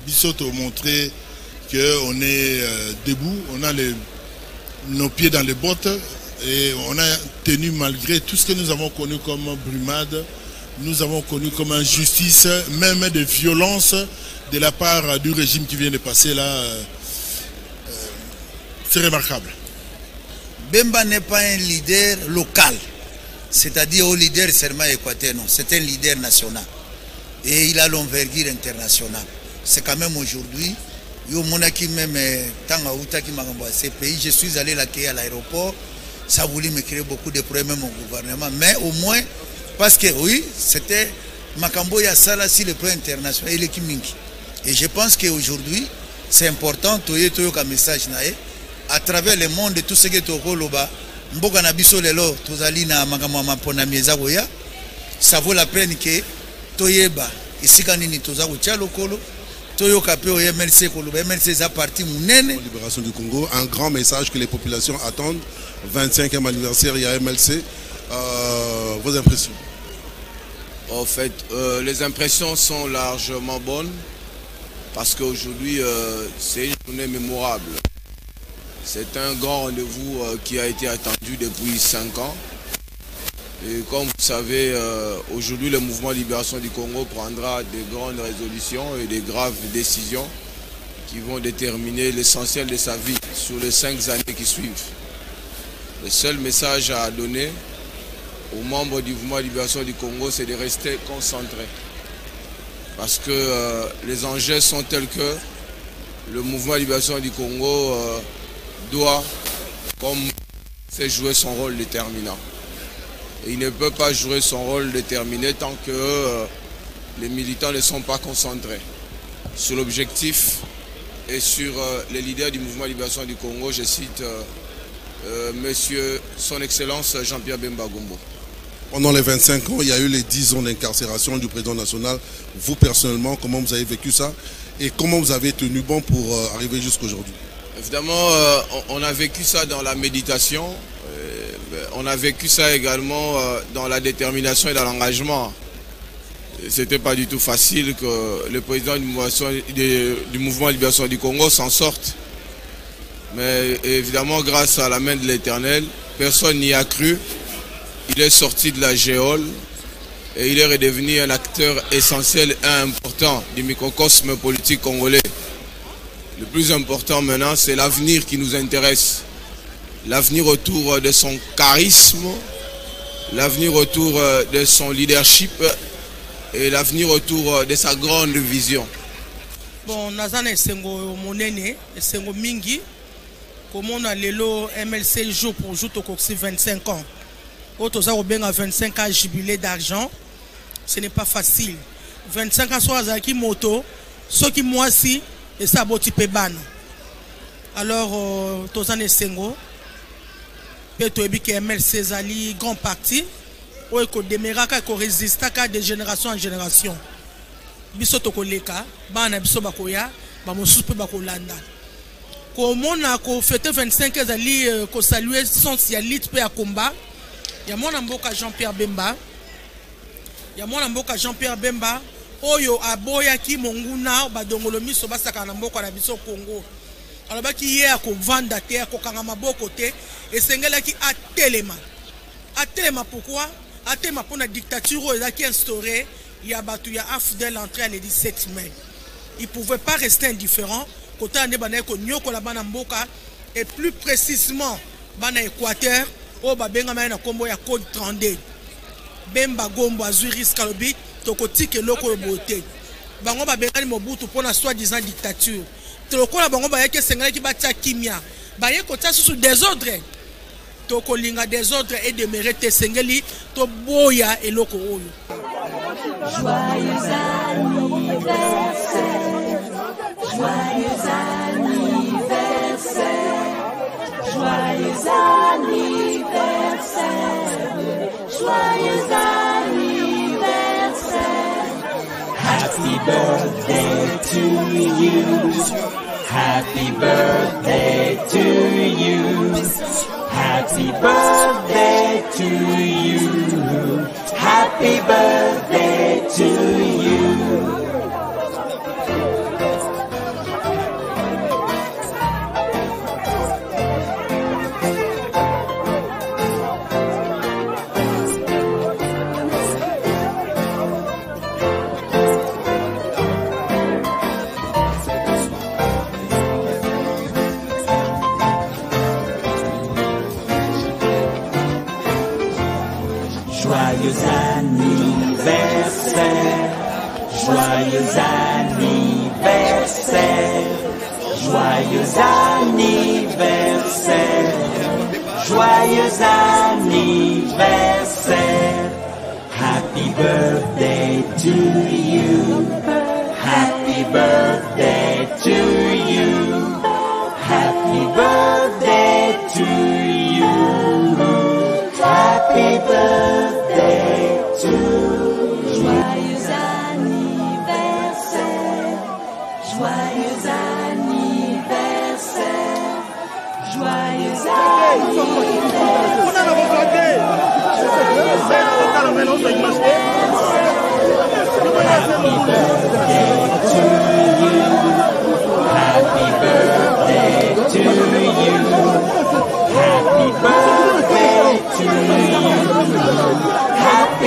Bissot a montré qu'on est debout, on a nos pieds dans les bottes et on a tenu malgré tout ce que nous avons connu comme brumade. Nous avons connu comme injustice, même de violence de la part du régime qui vient de passer là. C'est remarquable. Bemba n'est pas un leader local, c'est-à-dire un leader seulement équateur, non. C'est un leader national. Et il a l'envergure internationale. C'est quand même aujourd'hui, même ces pays, je suis allé l'accueillir à l'aéroport, ça voulait me créer beaucoup de problèmes au gouvernement, mais au moins, parce que oui, c'était Makambo Yassala si le plan international et Kiminki. Et je pense qu'aujourd'hui, c'est important, un message à travers le monde, tout ce qui est au Koloba, Mboka Nabiso Lelo, Tozalina Makamama Ponamieza Goya, ça vaut la peine que Toyeba, ici quand il Toza Uchalo Kolo, Toyoka Peo MLC Koloba, MLC a parti Mounene. Libération du Congo, un grand message que les populations attendent. 25e anniversaire, il y a MLC. Vos impressions? En fait, les impressions sont largement bonnes parce qu'aujourd'hui, c'est une journée mémorable. C'est un grand rendez-vous qui a été attendu depuis 5 ans. Et comme vous Vous savez, aujourd'hui, le mouvement Libération du Congo prendra de grandes résolutions et de graves décisions qui vont déterminer l'essentiel de sa vie sur les 5 années qui suivent. Le seul message à donner aux membres du mouvement Libération du Congo, c'est de rester concentrés. Parce que les enjeux sont tels que le mouvement Libération du Congo doit, comme c'est jouer son rôle déterminant. Et il ne peut pas jouer son rôle déterminé tant que les militants ne sont pas concentrés sur l'objectif et sur les leaders du mouvement Libération du Congo. Je cite Monsieur Son Excellence Jean-Pierre Bemba Gombo. Pendant les 25 ans, il y a eu les 10 ans d'incarcération du président national. Vous, personnellement, comment vous avez vécu ça et comment vous avez tenu bon pour arriver jusqu'aujourd'hui? Évidemment, on a vécu ça dans la méditation. On a vécu ça également dans la détermination et dans l'engagement. C'était pas du tout facile que le président du mouvement Libération du Congo s'en sorte. Mais évidemment, grâce à la main de l'Éternel, personne n'y a cru. Il est sorti de la géole et il est redevenu un acteur essentiel et important du microcosme politique congolais. Le plus important maintenant, c'est l'avenir qui nous intéresse. L'avenir autour de son charisme, l'avenir autour de son leadership et l'avenir autour de sa grande vision. Bon, Nazana Esengo Monene, Esengo Mingi, comme on a l'élo MLC jour pour jour au 25 ans. Autres ont 25 ans jubilé d'argent, ce n'est pas facile. 25 ans soit Zaki Moto, ceux qui moi si, et ça a type ban. Alors, Tozan Esengo, que MLC Zali grand parti ou ko demeraka ko résista de génération en génération biso to koleka bana biso bakoya ba mosusu pe bakolanda ko mona ko fêter 25 ezali ko saluer son socialiste pe ya combat ya mona mboka Jean-Pierre Bemba oyo aboya ki monguna badongolo miso basaka na mboka na biso Congo. Alors baki ye akovanda te akokanga maboko te esengelaki atelema pourquoi atelema pour la dictature qui instaurée il y a battu ya AFDEL entré le 17 mai. Il pouvait pas rester indifférent côté ane bana ko nyoko la bana mboka et plus précisément bana Équateur o babenga na kombo ya code 32 Bemba Gombo azui risque alobi tokotike loko boté bango babengani Mobutu pour la soi-disant dictature. Tokola bango bayeke sengala ki batia kimia baye kota sous désordre tokolinga désordre et de mérite sengeli to boya eloko oyo. Joyeux anniversaire, joyeux anniversaire, joyeux anniversaire, joyeux anniversaire. Happy birthday to you. Happy birthday to you. Happy birthday to you. Happy birthday to you. Joyeux anniversaire, joyeux anniversaire, joyeux anniversaire, joyeux anniversaire. Happy birthday to you, happy birthday to you, happy birthday to you, happy birthday to you. Joyeux anniversaire, joyeux anniversaire, joyeux Happy birthday to you, happy birthday to you, happy birthday to you, happy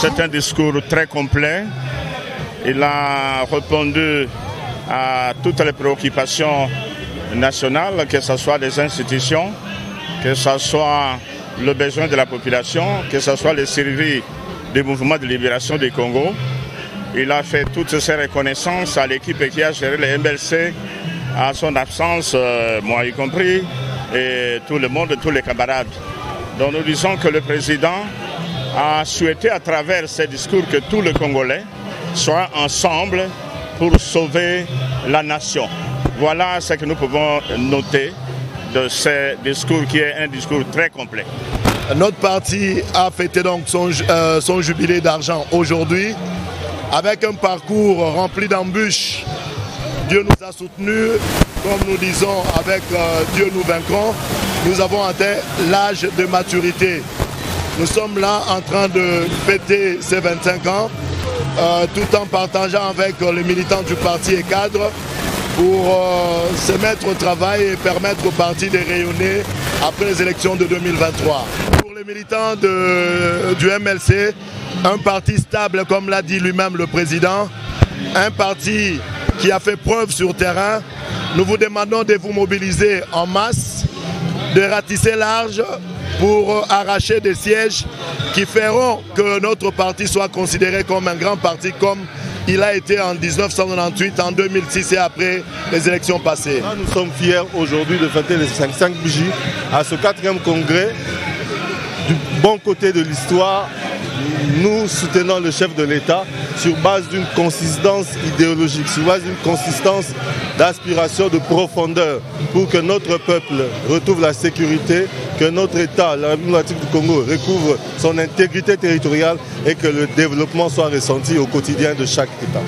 C'est un discours très complet. Il a répondu à toutes les préoccupations nationales, que ce soit des institutions, que ce soit le besoin de la population, que ce soit le service des mouvements de libération du Congo. Il a fait toutes ces reconnaissances à l'équipe qui a géré le MLC, à son absence, moi y compris, et tout le monde, tous les camarades. Donc nous disons que le président a souhaité à travers ces discours que tous les Congolais soient ensemble pour sauver la nation. Voilà ce que nous pouvons noter de ce discours qui est un discours très complet. Notre parti a fêté donc son jubilé d'argent aujourd'hui avec un parcours rempli d'embûches. Dieu nous a soutenus, comme nous disons, avec Dieu nous vaincrons. Nous avons atteint l'âge de maturité. Nous sommes là en train de fêter ces 25 ans, tout en partageant avec les militants du parti et cadres pour se mettre au travail et permettre au parti de rayonner après les élections de 2023. Pour les militants du MLC, un parti stable, comme l'a dit lui-même le président, un parti qui a fait preuve sur terrain. Nous vous demandons de vous mobiliser en masse, de ratisser large pour arracher des sièges qui feront que notre parti soit considéré comme un grand parti, comme il a été en 1998, en 2006 et après les élections passées. Nous sommes fiers aujourd'hui de fêter les 5 bougies à ce 4e congrès. Du bon côté de l'histoire, nous soutenons le chef de l'État sur base d'une consistance idéologique, sur base d'une consistance d'aspiration de profondeur pour que notre peuple retrouve la sécurité, que notre État, la République du Congo, recouvre son intégrité territoriale et que le développement soit ressenti au quotidien de chaque État.